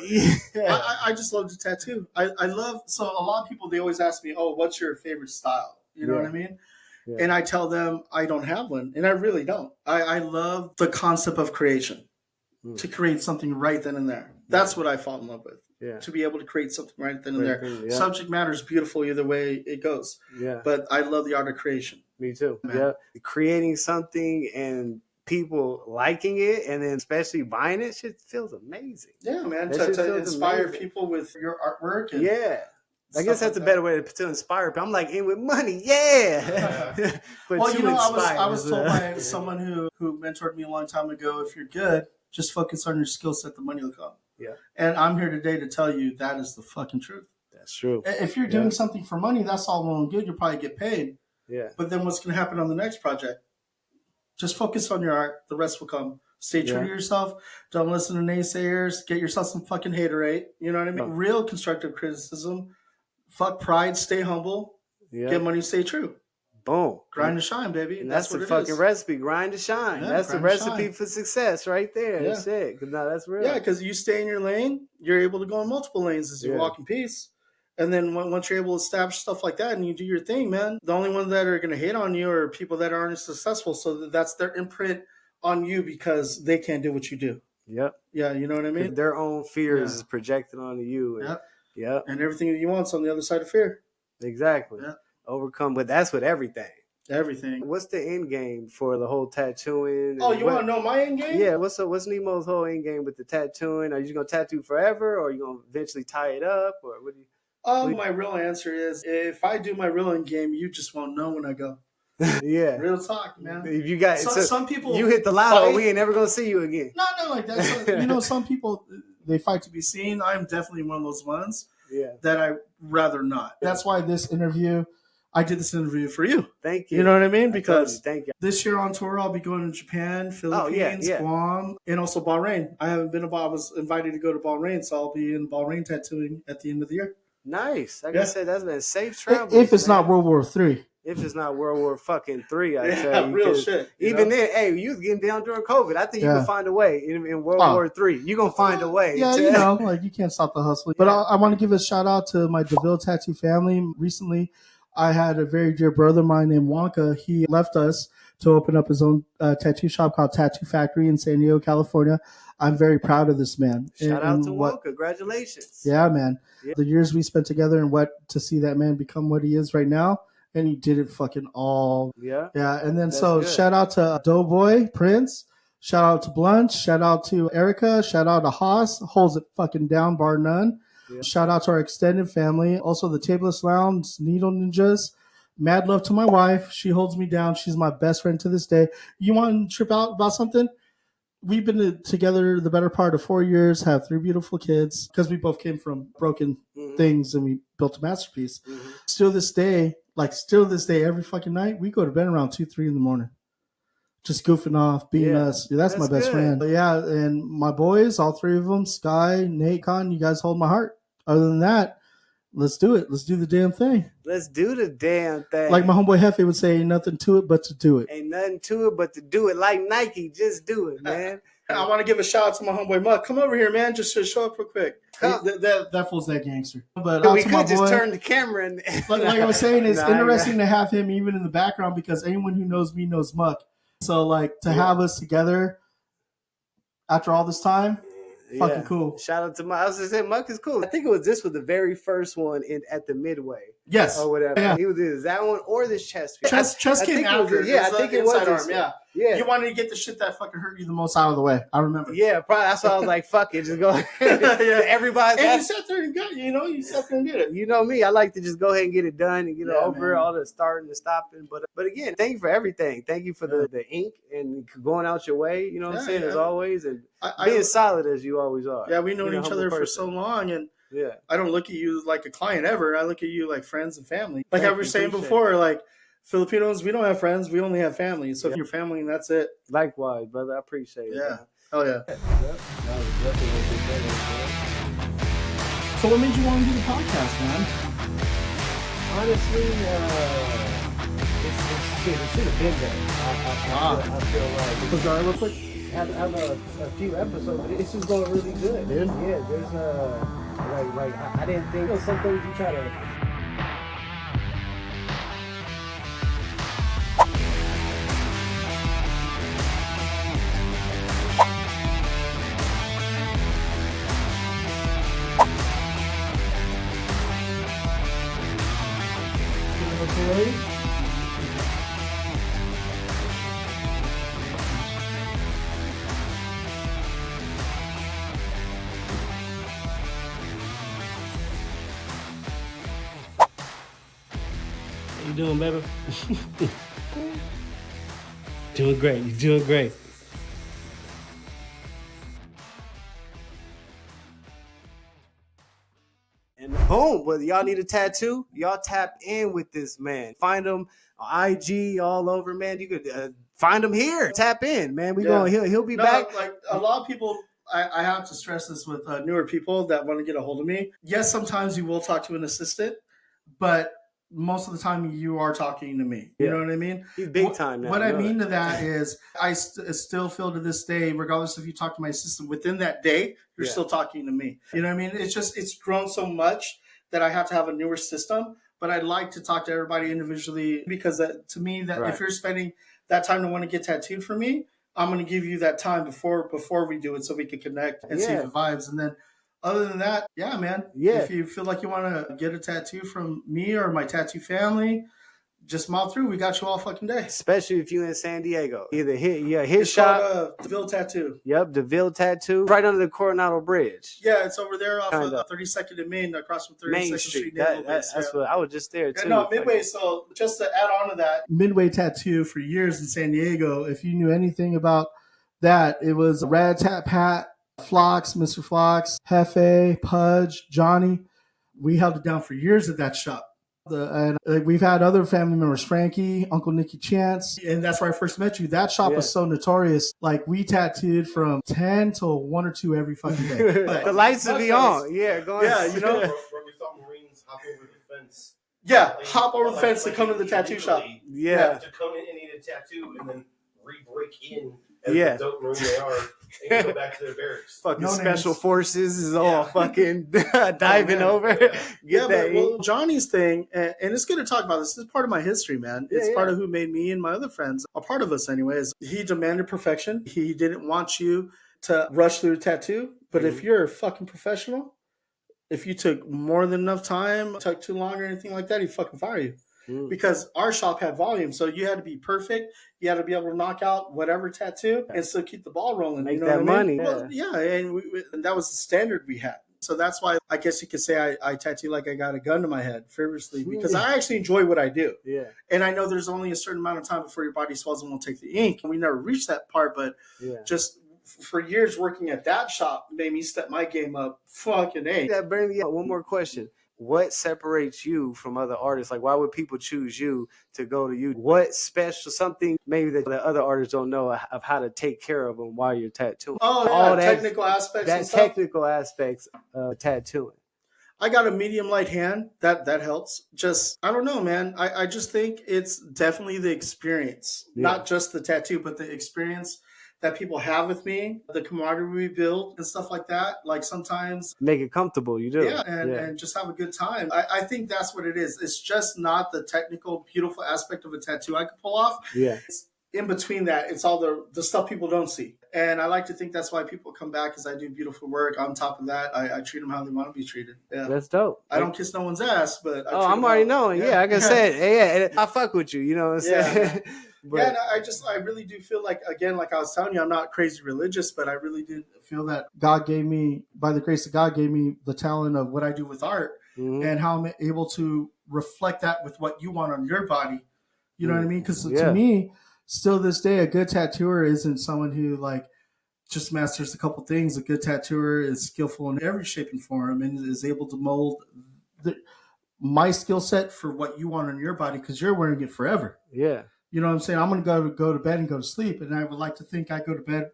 Speaker 2: Yeah. I just love to tattoo. I love, so a lot of people, they always ask me, oh, what's your favorite style? You know what I mean? Yeah. And I tell them I don't have one, and I really don't. I love the concept of creation, to create something right then and there. That's what I fall in love with. Yeah. To be able to create something right then and there. Yeah. Subject matter is beautiful either way it goes. Yeah. But I love the art of creation.
Speaker 1: Me too. Man. Yeah. Creating something and people liking it, and then especially buying it, shit feels amazing.
Speaker 2: Yeah, man. To inspire people with your artwork. And
Speaker 1: I guess that's a better way to inspire people. I'm like, in with money, yeah.
Speaker 2: But well, I was told by someone who mentored me a long time ago, if you're good, just focus on your skill set, the money will come. Yeah. And I'm here today to tell you that is the fucking truth.
Speaker 1: That's true.
Speaker 2: If you're doing something for money, that's all well and good. You'll probably get paid. Yeah. But then what's going to happen on the next project? Just focus on your art. The rest will come. Stay true to yourself. Don't listen to naysayers. Get yourself some fucking haterade. You know what I mean? Real constructive criticism. Fuck pride, stay humble, get money, stay true.
Speaker 1: Boom.
Speaker 2: Grind to shine, baby.
Speaker 1: And that's the fucking recipe, grind to shine. Yeah, that's the recipe for success right there. Yeah. Shit. No, that's real.
Speaker 2: Yeah, because you stay in your lane, you're able to go in multiple lanes as you walk in peace. And then once you're able to establish stuff like that and you do your thing, man, the only ones that are going to hate on you are people that aren't successful. So that's their imprint on you because they can't do what you do. Yep. Yeah, you know what I mean?
Speaker 1: Their own fears is projected onto you. And,
Speaker 2: yeah. And everything that you want's on the other side of fear.
Speaker 1: Exactly. Yeah. Overcome, but that's with everything.
Speaker 2: Everything.
Speaker 1: What's the end game for the whole tattooing?
Speaker 2: Oh, you want to know my end game?
Speaker 1: Yeah. What's Nemo's whole end game with the tattooing? Are you gonna tattoo forever, or are you gonna eventually tie it up, or what do you?
Speaker 2: My real answer is, if I do my real end game, you just won't know when I go.
Speaker 1: Yeah.
Speaker 2: Real talk, man.
Speaker 1: If you got
Speaker 2: some people,
Speaker 1: you hit the lotto, we ain't never gonna see you again.
Speaker 2: Not like that. So, some people, they fight to be seen. I'm definitely one of those ones that I rather not. That's why I did this interview for you.
Speaker 1: Thank you.
Speaker 2: You know what I mean? Because
Speaker 1: thank you.
Speaker 2: This year on tour, I'll be going to Japan, Philippines, Guam, and also Bahrain. I haven't been to Bahrain. I was invited to go to Bahrain, so I'll be in Bahrain tattooing at the end of the year.
Speaker 1: Nice. Like I said, that's been safe travel.
Speaker 2: If it's not World War III.
Speaker 1: If it's not World War fucking III, I tell you.
Speaker 2: Real shit.
Speaker 1: Even then, hey, you was getting down during COVID. I think you can find a way in World War III. You're going to find a way.
Speaker 2: Yeah, you can't stop the hustle. But I want to give a shout out to my Deville tattoo family. Recently, I had a very dear brother of mine named Wonka. He left us to open up his own tattoo shop called Tattoo Factory in San Diego, California. I'm very proud of this man.
Speaker 1: Shout out to Wonka. Congratulations.
Speaker 2: Yeah, man. Yeah. The years we spent together and to see that man become what he is right now. And he did it fucking all. Yeah. Yeah. And then shout out to Doughboy, Prince. Shout out to Blunt. Shout out to Erica. Shout out to Haas. Holds it fucking down, bar none. Yeah. Shout out to our extended family. Also the Tableless Lounge, Needle Ninjas. Mad love to my wife. She holds me down. She's my best friend to this day. You want to trip out about something? We've been together the better part of 4 years, have 3 beautiful kids, because we both came from broken things and we built a masterpiece. Mm-hmm. Still this day, every fucking night, we go to bed around 2, 3 in the morning. Just goofing off, being us. Yeah, that's my best friend. But yeah, and my boys, all 3 of them, Sky, Nate, Con, you guys hold my heart. Other than that, let's do it. Let's do the damn thing.
Speaker 1: Let's do the damn thing.
Speaker 2: Like my homeboy Hefe would say, ain't nothing to it but to do it.
Speaker 1: Ain't nothing to it but to do it. Like Nike, just do it, man.
Speaker 2: I want to give a shout out to my homeboy Muck. Come over here, man. Just show up real quick. That fool's that gangster. But
Speaker 1: we could just turn the camera and
Speaker 2: like I was saying, it's interesting to have him even in the background because anyone who knows me knows Muck. So like to have us together after all this time, fucking cool.
Speaker 1: Shout out to Muck. I was just saying Muck is cool. I think this was the very first one at the Midway.
Speaker 2: Yes.
Speaker 1: Or whatever. Yeah. He was either that one or this chest.
Speaker 2: Chest came after.
Speaker 1: I think it was
Speaker 2: arm. Yeah. You wanted to get the shit that fucking hurt you the most out of the way. I remember.
Speaker 1: Yeah, probably. That's why I was like, fuck it. Just go ahead. Everybody.
Speaker 2: And you sat there and got, you sat there and did it.
Speaker 1: You know me. I like to just go ahead and get it done and get it over, all the starting and stopping. But again, thank you for everything. Thank you for the ink and going out your way, you know what I'm saying, as always. And being solid as you always are.
Speaker 2: Yeah, we've known each other for so long. And I don't look at you like a client ever. I look at you like friends and family. Like I was saying before, like Filipinos, we don't have friends. We only have family. So if you're family, and that's it.
Speaker 1: Likewise, brother. I appreciate it.
Speaker 2: Yeah. Oh, yeah.
Speaker 1: That was definitely a good day.
Speaker 2: So what made you want to do the podcast, man?
Speaker 1: Honestly, it should have been there. I feel like.
Speaker 2: Was that real quick?
Speaker 1: Have a few episodes, but it's just going really good.
Speaker 2: Dude?
Speaker 1: Yeah, there's I didn't think some things you try to.
Speaker 5: How you doing, baby? Doing great. You're doing great.
Speaker 1: And boom, whether y'all need a tattoo, y'all tap in with this man. Find him on IG all over, man. You could find him here. Tap in, man. He'll be back.
Speaker 2: Like a lot of people, I have to stress this with newer people that want to get a hold of me. Yes, sometimes you will talk to an assistant, but most of the time you are talking to me. You know what I mean?
Speaker 1: He's big time now.
Speaker 2: What I mean to that is I still feel to this day, regardless if you talk to my assistant within that day, you're still talking to me. You know what I mean? It's grown so much that I have to have a newer system, but I'd like to talk to everybody individually because to me, that if you're spending that time to want to get tattooed for me, I'm going to give you that time before we do it so we can connect and see if it vibes. And then other than that, yeah, man. Yeah. If you feel like you want to get a tattoo from me or my tattoo family, just mouth through. We got you all fucking day.
Speaker 1: Especially if you in San Diego. Either his shop.
Speaker 2: Deville Tattoo.
Speaker 1: Yep, Deville Tattoo. Right under the Coronado Bridge.
Speaker 2: Yeah, it's over there off of 32nd and Main, across from 32nd Street.
Speaker 1: That's what I was just there too.
Speaker 2: No, Midway. So just to add on to that, Midway Tattoo for years in San Diego. If you knew anything about that, it was Rad Tap Pat, Flox, Mr. Flox, Hefe, Pudge, Johnny. We held it down for years at that shop. And we've had other family members, Frankie, Uncle Nicky Chance, and that's where I first met you. That shop was so notorious. Like we tattooed from 10 till 1 or 2 every fucking day.
Speaker 1: The lights would be on. Yeah, go on.
Speaker 2: Yeah, you know.
Speaker 3: Where we saw Marines hop over the fence.
Speaker 2: Yeah, hop over the fence to come to the tattoo shop.
Speaker 1: Yeah.
Speaker 3: To come in and need a tattoo and then re-break in as the dope Marine they are and go back to their barracks.
Speaker 1: Fucking special forces is all fucking diving over.
Speaker 2: Well, Johnny's thing, and it's good to talk about this. This is part of my history, man. It's part of who made me and my other friends a part of us anyways. He demanded perfection. He didn't want you to rush through the tattoo. But if you're a fucking professional, if you took more than enough time, took too long or anything like that, he'd fucking fire you. Because our shop had volume, so you had to be perfect. You had to be able to knock out whatever tattoo and still keep the ball rolling.
Speaker 1: Make
Speaker 2: that
Speaker 1: money.
Speaker 2: Well, and that was the standard we had. So that's why I guess you could say I tattoo like I got a gun to my head, fearlessly, because I actually enjoy what I do.
Speaker 1: Yeah.
Speaker 2: And I know there's only a certain amount of time before your body swells and won't take the ink. We never reached that part, but just for years working at that shop made me step my game up. Fucking A.
Speaker 1: That brings me up. One more question. What separates you from other artists? Like, why would people choose you to go to you? What special, something maybe that the other artists don't know of how to take care of them while you're tattooing?
Speaker 2: Oh, all that technical aspects.
Speaker 1: That technical aspects of tattooing.
Speaker 2: I got a medium light hand. That helps. Just, I don't know, man. I just think it's definitely the experience, not just the tattoo, but the experience that people have with me, the camaraderie we build and stuff like that. Like sometimes
Speaker 1: make it comfortable. You do.
Speaker 2: Yeah, and just have a good time. I think that's what it is. It's just not the technical, beautiful aspect of a tattoo I could pull off.
Speaker 1: Yeah.
Speaker 2: It's in between that. It's all the stuff people don't see. And I like to think that's why people come back, because I do beautiful work. On top of that, I treat them how they want to be treated. Yeah.
Speaker 1: That's dope.
Speaker 2: I don't kiss no one's ass, but
Speaker 1: I'm already knowing. Yeah, like I said, yeah, I fuck with you. You know what I'm saying?
Speaker 2: But, yeah, and I really do feel like, again, like I was telling you, I'm not crazy religious, but I really did feel that God gave me, by the grace of God, gave me the talent of what I do with art and how I'm able to reflect that with what you want on your body. You know what I mean? Because to me, still this day, a good tattooer isn't someone who like just masters a couple things. A good tattooer is skillful in every shape and form and is able to mold my skill set for what you want on your body, because you're wearing it forever.
Speaker 1: Yeah.
Speaker 2: You know what I'm saying? I'm going to go to bed and go to sleep. And I would like to think I go to bed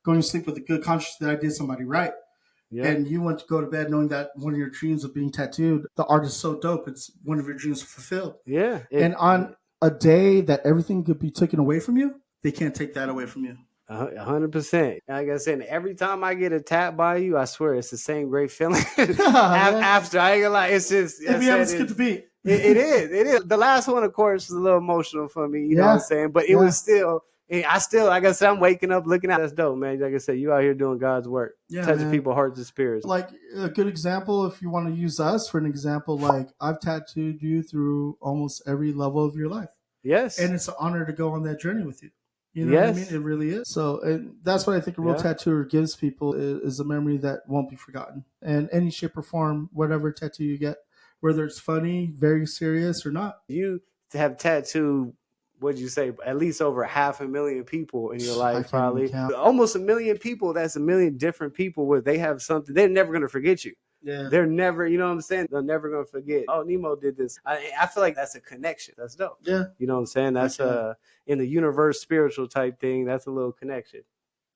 Speaker 2: going to sleep with a good conscience that I did somebody right. Yeah. And you want to go to bed knowing that one of your dreams of being tattooed, the art is so dope. It's one of your dreams fulfilled.
Speaker 1: Yeah.
Speaker 2: And on a day that everything could be taken away from you, they can't take that away from you.
Speaker 1: 100%. Like I said, every time I get a tap by you, I swear it's the same great feeling. After, I ain't gonna lie, it's just
Speaker 2: it's good to be.
Speaker 1: It is. The last one, of course, was a little emotional for me. You know what I'm saying? But it was still. I still, like I said, I'm waking up looking at. That's dope, man. Like I said, you out here doing God's work, touching people's hearts and spirits.
Speaker 2: Like a good example, if you want to use us for an example, like I've tattooed you through almost every level of your life.
Speaker 1: Yes,
Speaker 2: and it's an honor to go on that journey with you. You know what I mean? It really is. So and that's what I think a real tattooer gives people is a memory that won't be forgotten. And any shape or form, whatever tattoo you get, whether it's funny, very serious, or not.
Speaker 1: You have tattooed, what'd you say, at least over 500,000 people in your life, probably. Almost 1 million people. That's 1 million different people where they have something. They're never going to forget you.
Speaker 2: Yeah.
Speaker 1: They're never, you know what I'm saying? They're never going to forget. Oh, Nemo did this. I feel like that's a connection. That's dope.
Speaker 2: Yeah.
Speaker 1: You know what I'm saying? That's in the universe spiritual type thing. That's a little connection.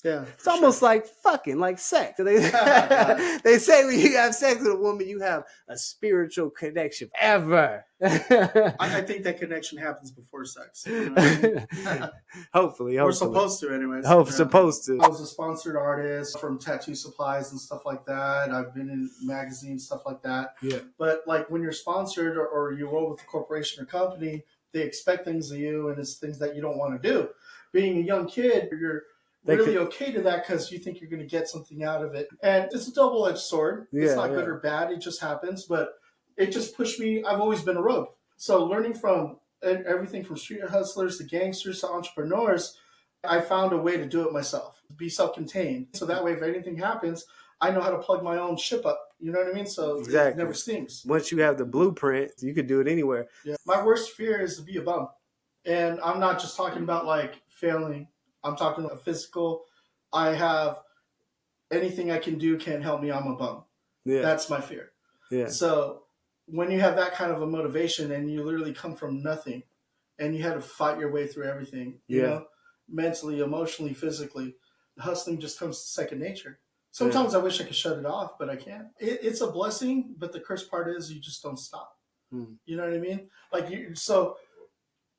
Speaker 2: Yeah.
Speaker 1: It's almost like fucking, like sex. They say when you have sex with a woman, you have a spiritual connection ever.
Speaker 2: I think that connection happens before sex. You know what I mean?
Speaker 1: Hopefully.
Speaker 2: We're supposed to anyways.
Speaker 1: Supposed to.
Speaker 2: I was a sponsored artist from tattoo supplies and stuff like that. I've been in magazines, stuff like that.
Speaker 1: Yeah.
Speaker 2: But like when you're sponsored or you roll with a corporation or company, they expect things of you and it's things that you don't want to do. Being a young kid, you're really okay to that because you think you're going to get something out of it. And it's a double-edged sword. It's not good or bad. It just happens. But it just pushed me. I've always been a rogue. So learning from everything from street hustlers to gangsters to entrepreneurs, I found a way to do it myself, be self-contained. So that way, if anything happens, I know how to plug my own ship up. You know what I mean? So it never stings.
Speaker 1: Once you have the blueprint, you could do it anywhere.
Speaker 2: Yeah. My worst fear is to be a bum. And I'm not just talking about like failing. I'm talking about physical. I have anything I can do can't help me. I'm a bum. Yeah. That's my fear.
Speaker 1: Yeah.
Speaker 2: So when you have that kind of a motivation and you literally come from nothing and you had to fight your way through everything, you know, mentally, emotionally, physically, hustling just comes to second nature. Sometimes I wish I could shut it off, but I can't. It's a blessing, but the curse part is you just don't stop. You know what I mean? Like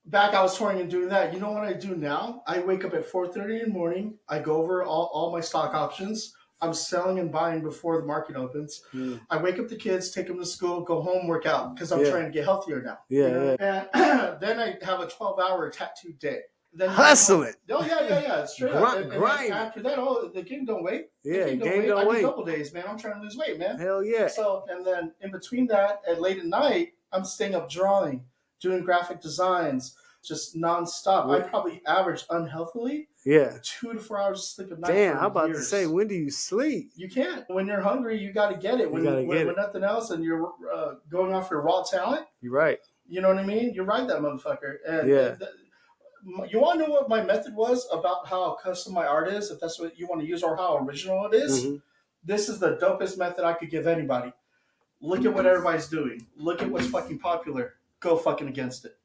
Speaker 2: back I was touring and doing that. You know what I do now? I wake up at 4:30 in the morning. I go over all my stock options. I'm selling and buying before the market opens. I wake up the kids, take them to school, go home, work out because I'm trying to get healthier now. And then I have a 12-hour tattoo day. Then
Speaker 1: hustle it.
Speaker 2: Oh yeah. Straight up. And after that, the game don't wait.
Speaker 1: The game don't
Speaker 2: I
Speaker 1: wait.
Speaker 2: do double days, man. I'm trying to lose weight, man.
Speaker 1: Hell yeah.
Speaker 2: So and then in between that, at late at night, I'm staying up drawing, doing graphic designs, just nonstop. I probably average unhealthily 2 to 4 hours of sleep at night.
Speaker 1: Damn, I'm about to say, when do you sleep?
Speaker 2: You can't. When you're hungry, you got to get it. When nothing else, and you're going off your raw talent.
Speaker 1: You're right.
Speaker 2: You know what I mean? You're right, that motherfucker. And you want to know what my method was about how custom my art is, if that's what you want to use, or how original it is? This is the dopest method I could give anybody. Look at what everybody's doing. Look at what's fucking popular. Go fucking against it.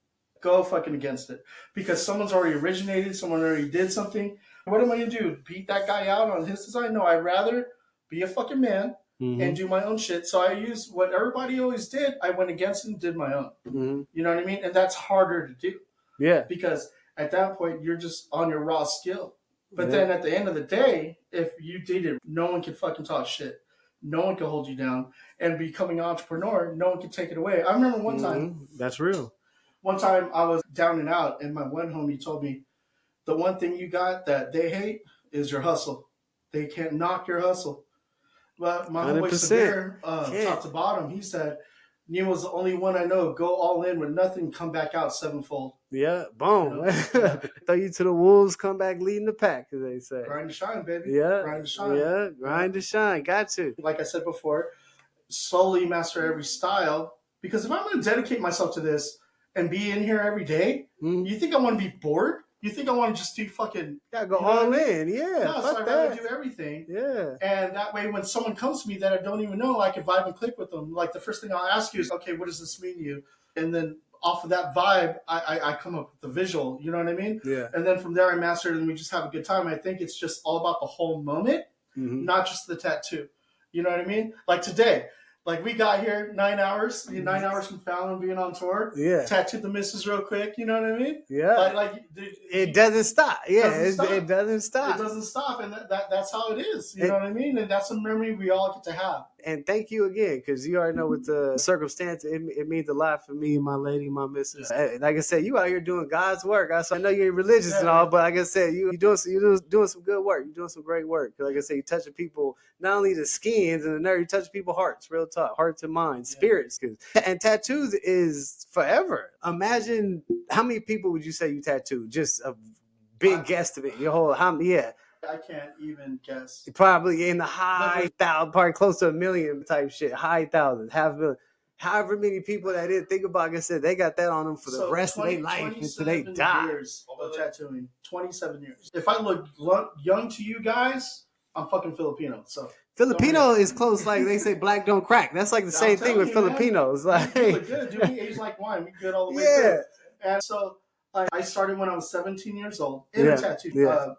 Speaker 2: Go fucking against it. Because someone's already originated, someone already did something. What am I going to do? Beat that guy out on his design? No, I'd rather be a fucking man and do my own shit. So I use what everybody always did. I went against it and did my own. You know what I mean? And that's harder to do.
Speaker 1: Yeah.
Speaker 2: Because at that point, you're just on your raw skill. But then at the end of the day, if you did it, no one can fucking talk shit. No one can hold you down. And becoming an entrepreneur, no one can take it away. I remember one time.
Speaker 1: That's real.
Speaker 2: One time I was down and out, and my one homie told me, the one thing you got that they hate is your hustle. They can't knock your hustle. But my homeboy Severe, top to bottom, he said, Nemo's the only one I know go all in with nothing, come back out sevenfold.
Speaker 1: Yeah, boom. You know? Throw you to the wolves, come back leading the pack, as they say.
Speaker 2: Grind to shine, baby.
Speaker 1: Yeah.
Speaker 2: Grind to shine.
Speaker 1: Yeah, grind to shine. Got to.
Speaker 2: Like I said before, slowly master every style. Because if I'm going to dedicate myself to this and be in here every day, you think I want to be bored? You think I want to just do fucking...
Speaker 1: Yeah, go all in. Yeah,
Speaker 2: no, so I'd rather do everything.
Speaker 1: Yeah.
Speaker 2: And that way, when someone comes to me that I don't even know, I can vibe and click with them. Like, the first thing I'll ask you is, okay, what does this mean to you? And then off of that vibe, I come up with the visual. You know what I mean?
Speaker 1: Yeah.
Speaker 2: And then from there, I master it and we just have a good time. I think it's just all about the whole moment, not just the tattoo. You know what I mean? Like today. Like, we got here 9 hours, 9 hours from Fallon being on tour.
Speaker 1: Yeah.
Speaker 2: Tattooed the missus real quick, you know what I mean?
Speaker 1: Yeah. It doesn't stop. Yeah, it doesn't stop.
Speaker 2: It doesn't stop, and that's how it is. You know what I mean? And that's a memory we all get to have.
Speaker 1: And thank you again, because you already know with the circumstance, it means a lot for me and my lady, my missus. Yeah. Like I said, you out here doing God's work. I know you ain't religious and all, but like I said, you're doing some good work. You're doing some great work. Like I said, you're touching people, not only the skins and the nerve, you touch people hearts, real talk, hearts and minds, spirits. And tattoos is forever. Imagine how many people would you say you tattooed? Just a big guesstimate. Your whole,
Speaker 2: I can't even guess.
Speaker 1: Probably in the high thousand, probably close to 1 million type shit. High thousands, 500,000. However many people that did, think about, like I said, they got that on them for the rest of their life until they die.
Speaker 2: Years of tattooing. 27 years. If I look young to you guys, I'm fucking Filipino. So
Speaker 1: Filipino is close, like they say, black don't crack. That's like the same thing with Filipinos. Like,
Speaker 2: we look good, dude. We age like wine. We good all the way through. And so I started when I was 17 years old in a tattoo.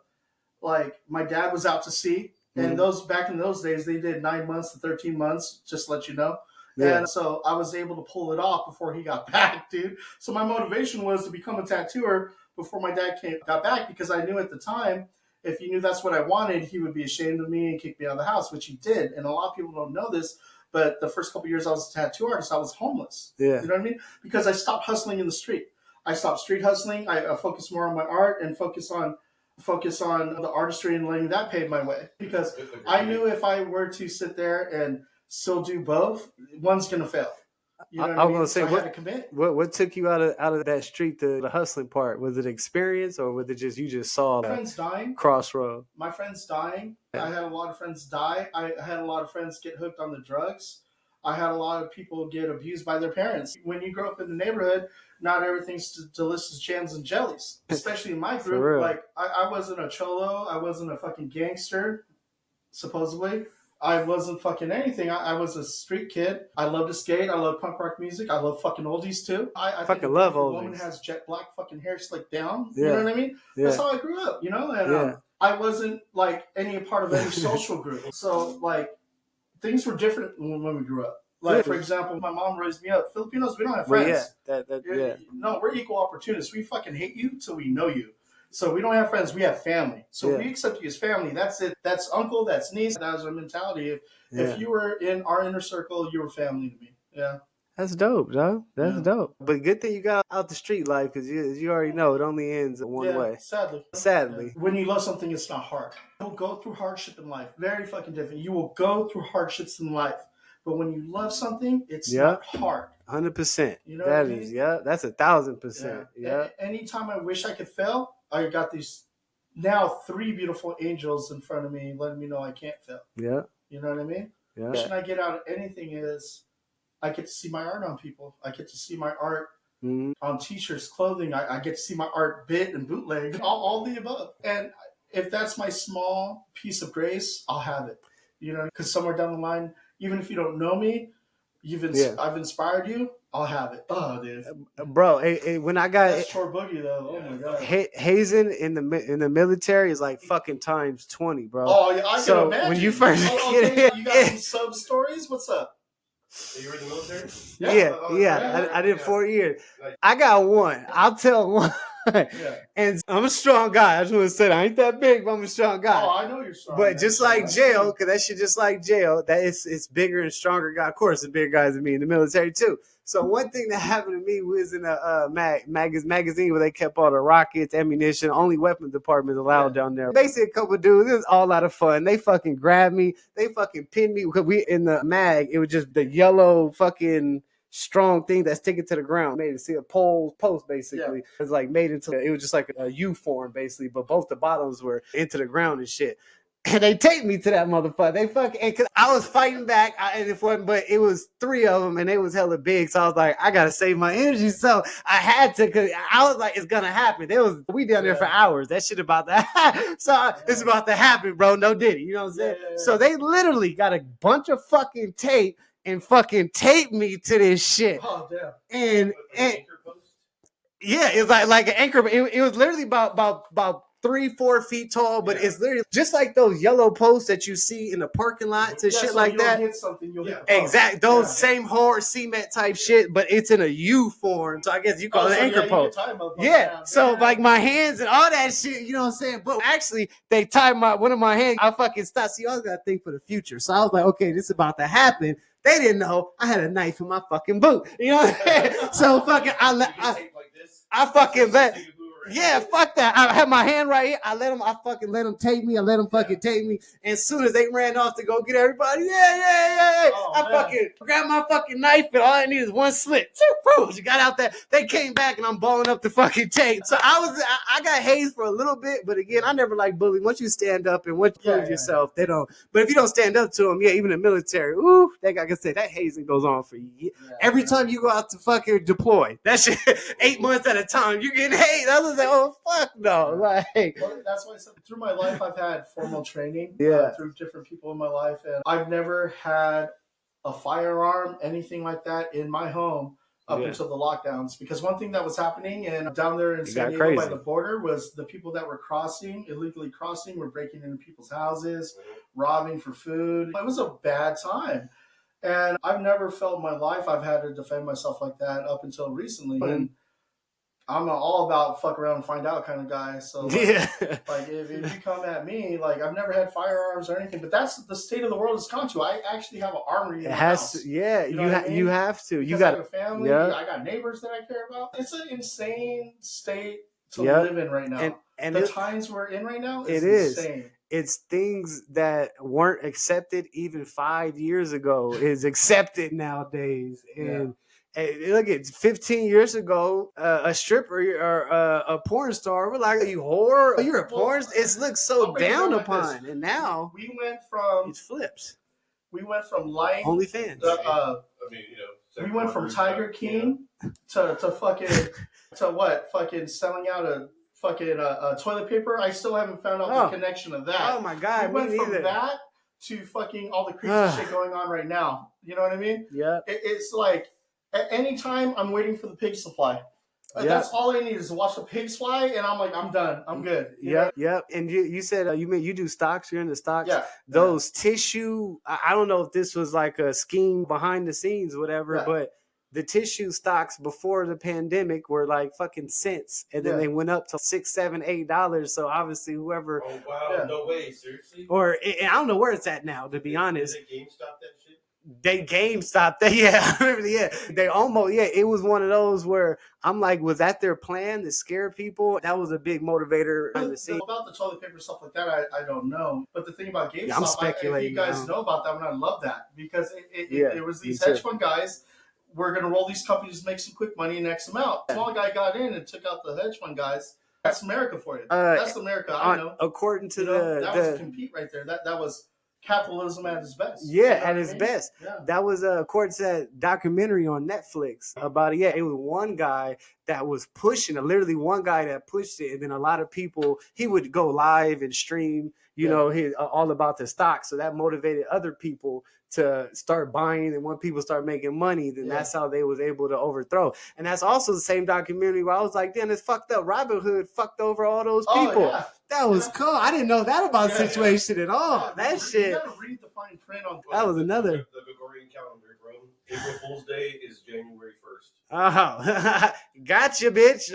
Speaker 2: Like, my dad was out to sea, and back in those days, they did 9 months to 13 months, just to let you know. Yeah. And so I was able to pull it off before he got back, dude. So my motivation was to become a tattooer before my dad got back, because I knew at the time, if he knew that's what I wanted, he would be ashamed of me and kick me out of the house, which he did. And a lot of people don't know this, but the first couple of years I was a tattoo artist, I was homeless. Yeah. You know what I mean? Because I stopped hustling in the street. I stopped street hustling. I focused more on my art and focus on the artistry and letting that pave my way. Because I knew if I were to sit there and still do both, one's going to fail. You know what I mean?
Speaker 1: Was going to say,
Speaker 2: so I had to commit.
Speaker 1: What took you out of that street, the hustling part? Was it experience, or was it just you just saw
Speaker 2: my friends dying?
Speaker 1: Crossroad.
Speaker 2: My friends dying. I had a lot of friends die. I had a lot of friends get hooked on the drugs. I had a lot of people get abused by their parents. When you grow up in the neighborhood, not everything's delicious jams and jellies. Especially in my group. Like, I wasn't a cholo. I wasn't a fucking gangster, supposedly. I wasn't fucking anything. I was a street kid. I love to skate. I love punk rock music. I love fucking oldies too. I
Speaker 1: fucking love oldies.
Speaker 2: A woman has jet black fucking hair slicked down. Yeah. You know what I mean? Yeah. That's how I grew up, you know? And I wasn't like any part of any social group. So like things were different when we grew up. Like, for example, my mom raised me up. Filipinos, we don't have friends. No, we're equal opportunists. We fucking hate you till we know you. So we don't have friends, we have family. So we accept you as family. That's it. That's uncle, that's niece. That was our mentality. If you were in our inner circle, you were family to me. Yeah.
Speaker 1: That's dope, dog. That's dope. But good thing you got out the street life, because you already know it only ends one way. Sadly.
Speaker 2: When you love something, it's not hard. You'll go through hardship in life. Very fucking different. You will go through hardships in life. But when you love something, it's not hard.
Speaker 1: 100%.
Speaker 2: You know
Speaker 1: that
Speaker 2: what I mean?
Speaker 1: is, that's 1,000%. Yeah.
Speaker 2: Anytime I wish I could fail, I got these now 3 beautiful angels in front of me letting me know I can't fail. Yeah. You know what I mean? Yeah. The question I get out of anything is I get to see my art on people. I get to see my art on t-shirts, clothing. I get to see my art bit and bootleg, all the above. And if that's my small piece of grace, I'll have it. You know, because somewhere down the line, even if you don't know me, I've inspired you, I'll have it. Oh, dude.
Speaker 1: Bro, when I got...
Speaker 2: That's Chore Boogie, though. Oh, my God.
Speaker 1: Hazing in the military is like fucking times 20, bro.
Speaker 2: Oh, yeah, I can imagine.
Speaker 1: When you first...
Speaker 2: You got some sub stories? What's up?
Speaker 3: So you were in the military?
Speaker 1: Yeah. I did 4 years. I got one. I'll tell one. And I'm a strong guy. I just want to say that. I ain't that big, but I'm a strong guy.
Speaker 2: Oh, I know you're strong.
Speaker 1: But just like jail, because that shit just like jail, that it's bigger and stronger guy. Of course, it's bigger guys than me in the military too. So one thing that happened to me was in a magazine where they kept all the rockets, ammunition, only weapon department allowed down there. Basically, a couple dudes, it was all out of fun. They fucking grabbed me. They fucking pinned me because we in the mag. It was just the yellow fucking strong thing that's sticking to the ground. Made it see a post basically. It was like made into, it was just like a U form basically, but both the bottoms were into the ground and shit. And they take me to that motherfucker. They fucking, because I was fighting back, but it was 3 of them, and they was hella big. So I was like, I gotta save my energy. So I had to, because I was like, it's gonna happen. We down there for hours. That shit about to happen. So it's about to happen, bro. No diddy. You know what I'm saying? So they literally got a bunch of fucking tape and fucking taped me to this shit.
Speaker 2: Oh damn.
Speaker 1: And yeah, it was like an anchor. It was literally about 3-4 feet tall, but it's literally just like those yellow posts that you see in the parking lots and shit
Speaker 2: so
Speaker 1: like
Speaker 2: you
Speaker 1: that.
Speaker 2: Hit something, you'll hit
Speaker 1: exactly. Those same hard cement type shit, but it's in a U form. So I guess you call it an anchor post. So like my hands and all that shit, you know what I'm saying? But actually, they tied one of my hands. I fucking stopped. See, I always got to think for the future. So I was like, okay, this is about to happen. They didn't know I had a knife in my fucking boot. You know what I'm saying? So fucking, I fucking let. Yeah, fuck that. I had my hand right here. I fucking let them take me. I let them fucking take me. And as soon as they ran off to go get everybody, I fucking grabbed my fucking knife, and all I need is one slit. You got out there. They came back, and I'm balling up the fucking tape. So I got hazed for a little bit, but again, I never like bullying. Once you stand up and once you prove yourself, they don't. But if you don't stand up to them, even the military, ooh, like I said, that hazing goes on for you. Every time you go out to fucking deploy, that shit, 8 months at a time, you're getting hazed. I was like, oh fuck no, like.
Speaker 2: Well, that's why I said through my life I've had formal training through different people in my life, and I've never had a firearm, anything like that in my home up until the lockdowns. Because one thing that was happening and down there in San Diego by the border was the people that were illegally crossing, were breaking into people's houses, robbing for food. It was a bad time. And I've never felt in my life I've had to defend myself like that up until recently. And I'm all about fuck around and find out kind of guy. So like if you come at me, like I've never had firearms or anything, but that's the state of the world has gone to. I actually have an armory in my house.
Speaker 1: You have to.
Speaker 2: Because
Speaker 1: you got
Speaker 2: a family. I got neighbors that I care about. It's an insane state to live in right now. And the times we're in right now is insane.
Speaker 1: It's things that weren't accepted even 5 years ago is accepted nowadays. And look, at 15 years ago, a stripper or a porn star, we're like, you whore, you're a porn star. It looks so down upon. And now
Speaker 2: we went from
Speaker 1: it flips.
Speaker 2: We went from light
Speaker 1: OnlyFans.
Speaker 2: We went from Tiger King to fucking to what? Fucking selling out a fucking toilet paper. I still haven't found out the connection of that.
Speaker 1: Oh my god,
Speaker 2: we went from that to fucking all the creepy shit going on right now. You know what I mean?
Speaker 1: Yeah.
Speaker 2: It's like at any time I'm waiting for the pigs to fly. That's all I need is to watch the pigs fly, and I'm like, I'm done. I'm good.
Speaker 1: Yep. And you said you do stocks. You're in the stocks.
Speaker 2: Yeah.
Speaker 1: Those tissue. I don't know if this was like a scheme behind the scenes, whatever. But the tissue stocks before the pandemic were like fucking cents, and then they went up to $6, $7, $8. So obviously, whoever.
Speaker 3: Oh wow! No way, seriously.
Speaker 1: Or I don't know where it's at now. To be honest.
Speaker 3: Did they GameStop that shit?
Speaker 1: They GameStop that, I remember, they almost, it was one of those where I'm like, was that their plan to scare people? That was a big motivator on the scene.
Speaker 2: About the toilet paper stuff like that, I don't know. But the thing about GameStop,
Speaker 1: I'm speculating.
Speaker 2: If you guys know about that one, I love that because it was these hedge fund guys. We're going to roll these companies, make some quick money, and X amount. Small guy got in and took out the hedge fund guys. That's America for you. That's America. I know.
Speaker 1: According to
Speaker 2: that was a compete right there. That was capitalism at its best.
Speaker 1: At its best. Yeah. That was according to that documentary on Netflix about it. It was one guy that was pushing it, literally one guy that pushed it, and then a lot of people, he would go live and stream, all about the stock. So that motivated other people to start buying, and when people start making money, then that's how they was able to overthrow. And that's also the same documentary where I was like, damn, it's fucked up. Robin Hood fucked over all those people. That was cool. I didn't know that about the situation at all. That shit.
Speaker 2: You gotta read the fine print on
Speaker 1: that was another.
Speaker 3: The Gregorian calendar, bro. April Fool's Day is January 1st.
Speaker 1: Oh, gotcha, bitch.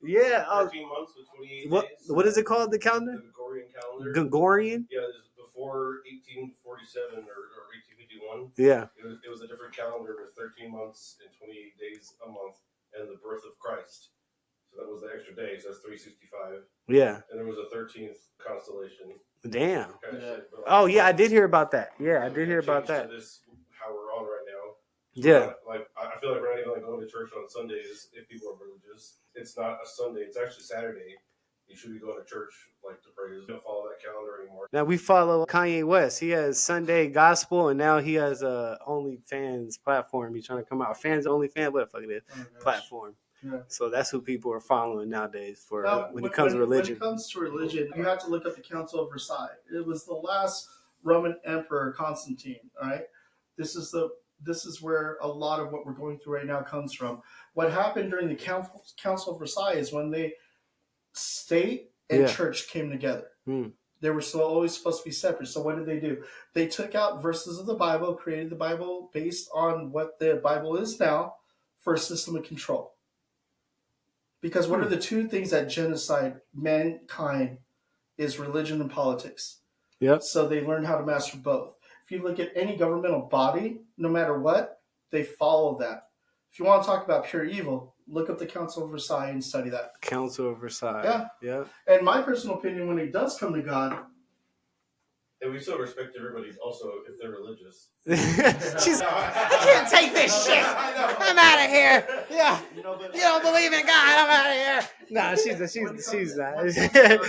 Speaker 1: Yeah.
Speaker 3: 13 months with 28 days.
Speaker 1: What is it called, the calendar?
Speaker 3: The Gregorian calendar.
Speaker 1: Gregorian?
Speaker 3: Yeah, this is before 1847 or 1851.
Speaker 1: Yeah.
Speaker 3: It was a different calendar with 13 months and 28 days a month and the birth of Christ. So that was the extra day, so that's 365.
Speaker 1: Yeah.
Speaker 3: And there was a 13th constellation.
Speaker 1: Damn.
Speaker 3: Shit,
Speaker 1: oh, yeah, I did hear about that. Yeah, I did hear about that.
Speaker 3: This, how we're on right now.
Speaker 1: Yeah.
Speaker 3: I feel like we're not even going to church on Sundays if people are religious. It's not a Sunday, it's actually Saturday. You should be going to church to pray. You don't follow that calendar anymore.
Speaker 1: Now we follow Kanye West. He has Sunday Gospel, and now he has a OnlyFans platform. He's trying to come out. Fans OnlyFans, what the fuck it is, platform. Yeah. So that's who people are following nowadays when it comes to religion.
Speaker 2: When it comes to religion, you have to look at the Council of Versailles. It was the last Roman Emperor, Constantine. All right, this is where a lot of what we're going through right now comes from. What happened during the Council of Versailles is when state and church came together. They were always supposed to be separate. So what did they do? They took out verses of the Bible, created the Bible based on what the Bible is now for a system of control. Because what are the two things that genocide mankind is religion and politics.
Speaker 1: Yep.
Speaker 2: So they learned how to master both. If you look at any governmental body, no matter what, they follow that. If you want to talk about pure evil, look up the Council of Versailles and study that.
Speaker 1: Council of Versailles.
Speaker 2: Yeah.
Speaker 1: Yeah.
Speaker 2: And my personal opinion, when it does come to God,
Speaker 3: and we still respect everybody also if they're religious.
Speaker 1: I can't take this shit. I'm out of here. Yeah. You don't believe in God. I'm out of here. No, she's not. She's not.
Speaker 2: I feel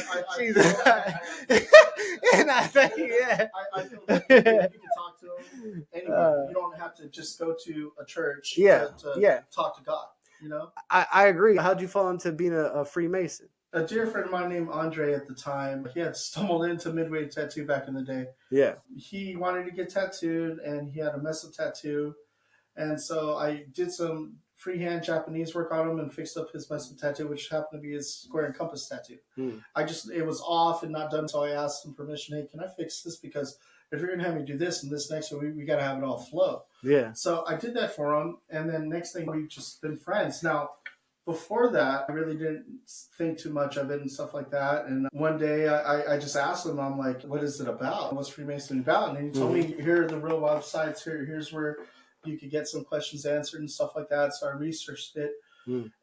Speaker 2: like you can talk to them anyway. You don't have to just go to a church to talk to God.
Speaker 1: I agree. How'd you fall into being a Freemason?
Speaker 2: A dear friend of mine named Andre at the time, he had stumbled into Midway Tattoo back in the day.
Speaker 1: Yeah.
Speaker 2: He wanted to get tattooed, and he had a mess-up tattoo. And so I did some freehand Japanese work on him and fixed up his mess-up tattoo, which happened to be his square and compass tattoo. It was off and not done, so I asked him permission, hey, can I fix this? Because if you're going to have me do this and this next one, we got to have it all flow.
Speaker 1: Yeah.
Speaker 2: So I did that for him, and then next thing, we've just been friends. Now, before that, I really didn't think too much of it and stuff like that. And one day I just asked him, I'm like, what is it about? What's Freemasonry about? And he told me, here are the real websites. Here's where you could get some questions answered and stuff like that. So I researched it.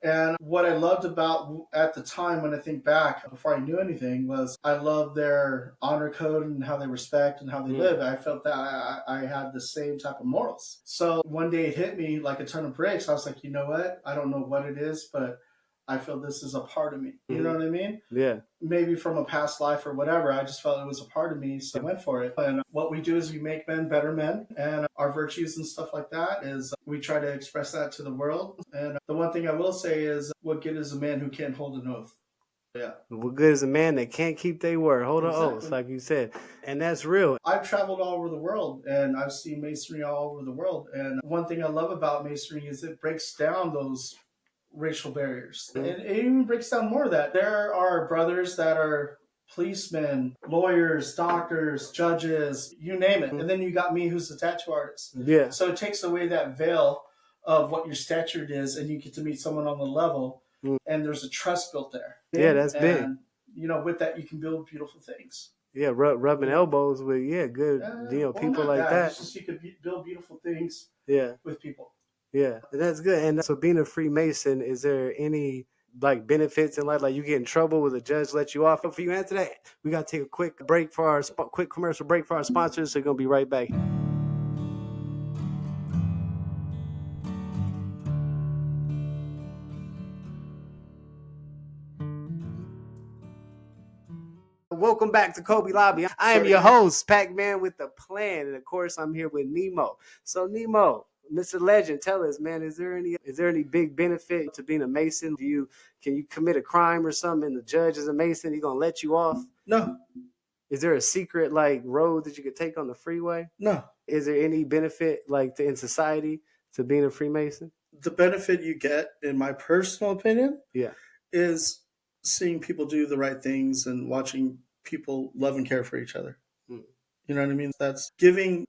Speaker 2: And what I loved about at the time, when I think back, before I knew anything, was I loved their honor code and how they respect and how they live. I felt that I had the same type of morals. So one day it hit me like a ton of bricks. I was like, you know what? I don't know what it is, but I feel this is a part of me. You know what I mean?
Speaker 1: Yeah.
Speaker 2: Maybe from a past life or whatever. I just felt it was a part of me, so I went for it. And what we do is we make men better men. And our virtues and stuff like that is we try to express that to the world. And the one thing I will say is, what good is a man who can't hold an oath? Yeah.
Speaker 1: What good is a man that can't keep their word, hold an oath, like you said. And that's real.
Speaker 2: I've traveled all over the world, and I've seen masonry all over the world. And one thing I love about masonry is it breaks down those racial barriers. And it even breaks down more of that. There are brothers that are policemen, lawyers, doctors, judges, you name it. And then you got me, who's a tattoo artist.
Speaker 1: Yeah.
Speaker 2: So it takes away that veil of what your stature is, and you get to meet someone on the level, and there's a trust built there.
Speaker 1: Yeah, that's big.
Speaker 2: And, with that, you can build beautiful things.
Speaker 1: Yeah, rubbing elbows with, good, people like that.
Speaker 2: It's just you could build beautiful things with people.
Speaker 1: Yeah, that's good. And so being a Freemason, is there any benefits in life? Like you get in trouble with a judge let you off? For you answer that, we got to take a quick commercial break for our sponsors. So we're going to be right back. Welcome back to Coby Lobby. I am your host, Pac-Man with the Plan. And of course, I'm here with Nemo. So Nemo, Mr. Legend, tell us, man, is there any big benefit to being a Mason? Can you commit a crime or something and the judge is a Mason, he's gonna let you off?
Speaker 2: No.
Speaker 1: Is there a secret road that you could take on the freeway?
Speaker 2: No.
Speaker 1: Is there any benefit in society to being a Freemason?
Speaker 2: The benefit you get, in my personal opinion, is seeing people do the right things and watching people love and care for each other. You know what I mean? That's giving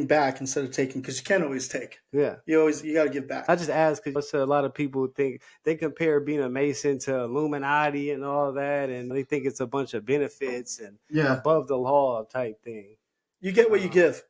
Speaker 2: back instead of taking, because you can't always take.
Speaker 1: Yeah.
Speaker 2: You got to give back.
Speaker 1: I just ask because a lot of people think they compare being a Mason to Illuminati and all that, and they think it's a bunch of benefits and above the law type thing.
Speaker 2: You get what you give.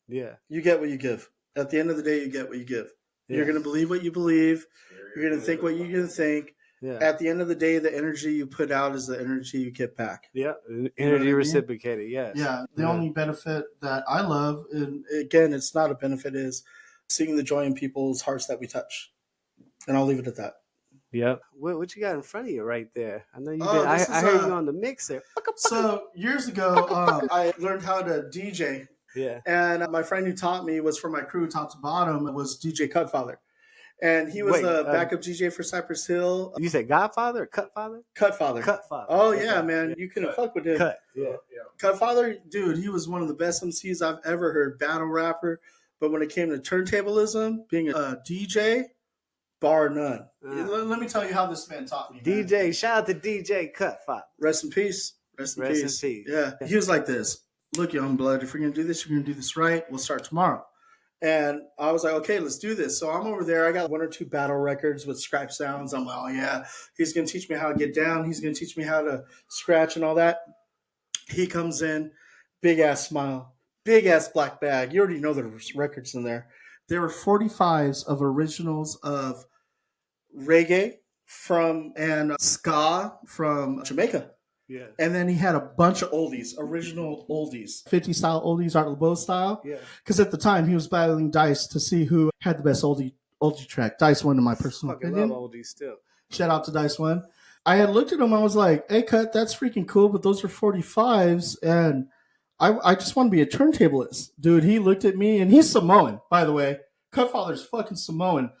Speaker 1: Yeah.
Speaker 2: You get what you give. At the end of the day, you get what you give. Yeah. You're going to believe what you believe. You're going to think what you're going to think. Yeah. At the end of the day, the energy you put out is the energy you get back.
Speaker 1: Yeah, energy reciprocated, yes.
Speaker 2: Yeah, the only benefit that I love, and again, it's not a benefit, is seeing the joy in people's hearts that we touch. And I'll leave it at that.
Speaker 1: Yep. What you got in front of you right there? I know you did. I heard you on the mixer.
Speaker 2: So years ago, I learned how to DJ.
Speaker 1: Yeah.
Speaker 2: And my friend who taught me was from my crew, top to bottom, was DJ Cutfather. And he was the backup DJ for Cypress Hill.
Speaker 1: You said Godfather or Cutfather?
Speaker 2: Cutfather.
Speaker 1: Cutfather.
Speaker 2: Oh, yeah, man. You couldn't fuck with him.
Speaker 1: Cut. Yeah.
Speaker 2: Cutfather, dude, he was one of the best MCs I've ever heard, battle rapper. But when it came to turntablism, being a DJ, bar none. Let me tell you how this man taught me.
Speaker 1: DJ, man. Shout out to DJ Cutfather.
Speaker 2: Rest in peace. Rest in peace. Yeah. He was like this. Look, young blood, if we're going to do this, you're going to do this right. We'll start tomorrow. And I was like, okay, let's do this. So I'm over there. I got 1 or 2 battle records with scratch sounds. I'm like, oh, yeah, he's going to teach me how to get down. He's going to teach me how to scratch and all that. He comes in, big-ass smile, big-ass black bag. You already know there's records in there. There were 45s of originals of reggae and ska from Jamaica.
Speaker 1: Yeah.
Speaker 2: And then he had a bunch of oldies, original oldies, 50 style oldies, Art LeBeau style.
Speaker 1: Yeah.
Speaker 2: Because at the time he was battling Dice to see who had the best oldie track. Dice won, in my personal opinion.
Speaker 1: Love oldies still.
Speaker 2: Shout out to Dice One. I had looked at him. I was like, hey, Cut, that's freaking cool, but those are 45s. And I just want to be a turntablist. Dude, he looked at me, and he's Samoan, by the way. Cutfather's fucking Samoan.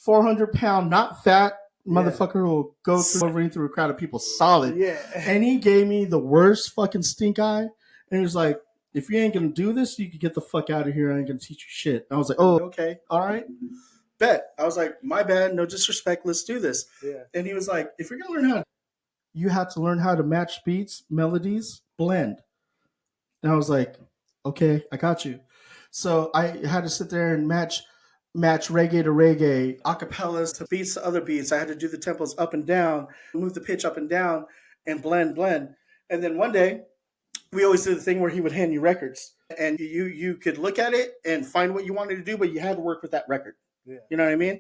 Speaker 2: 400-pound, not fat. Motherfucker will go through a crowd of people solid.
Speaker 1: Yeah.
Speaker 2: And he gave me the worst fucking stink eye. And he was like, if you ain't going to do this, you can get the fuck out of here. I ain't going to teach you shit. And I was like, oh, okay. All right. Bet. I was like, my bad. No disrespect. Let's do this.
Speaker 1: Yeah.
Speaker 2: And he was like, if you're going to learn you have to learn how to match beats, melodies, blend. And I was like, okay, I got you. So I had to sit there and match reggae to reggae, acapellas to beats to other beats. I had to do the tempos up and down, move the pitch up and down, and blend. And then one day, we always did the thing where he would hand you records, and you could look at it and find what you wanted to do, but you had to work with that record.
Speaker 1: Yeah.
Speaker 2: You know what I mean?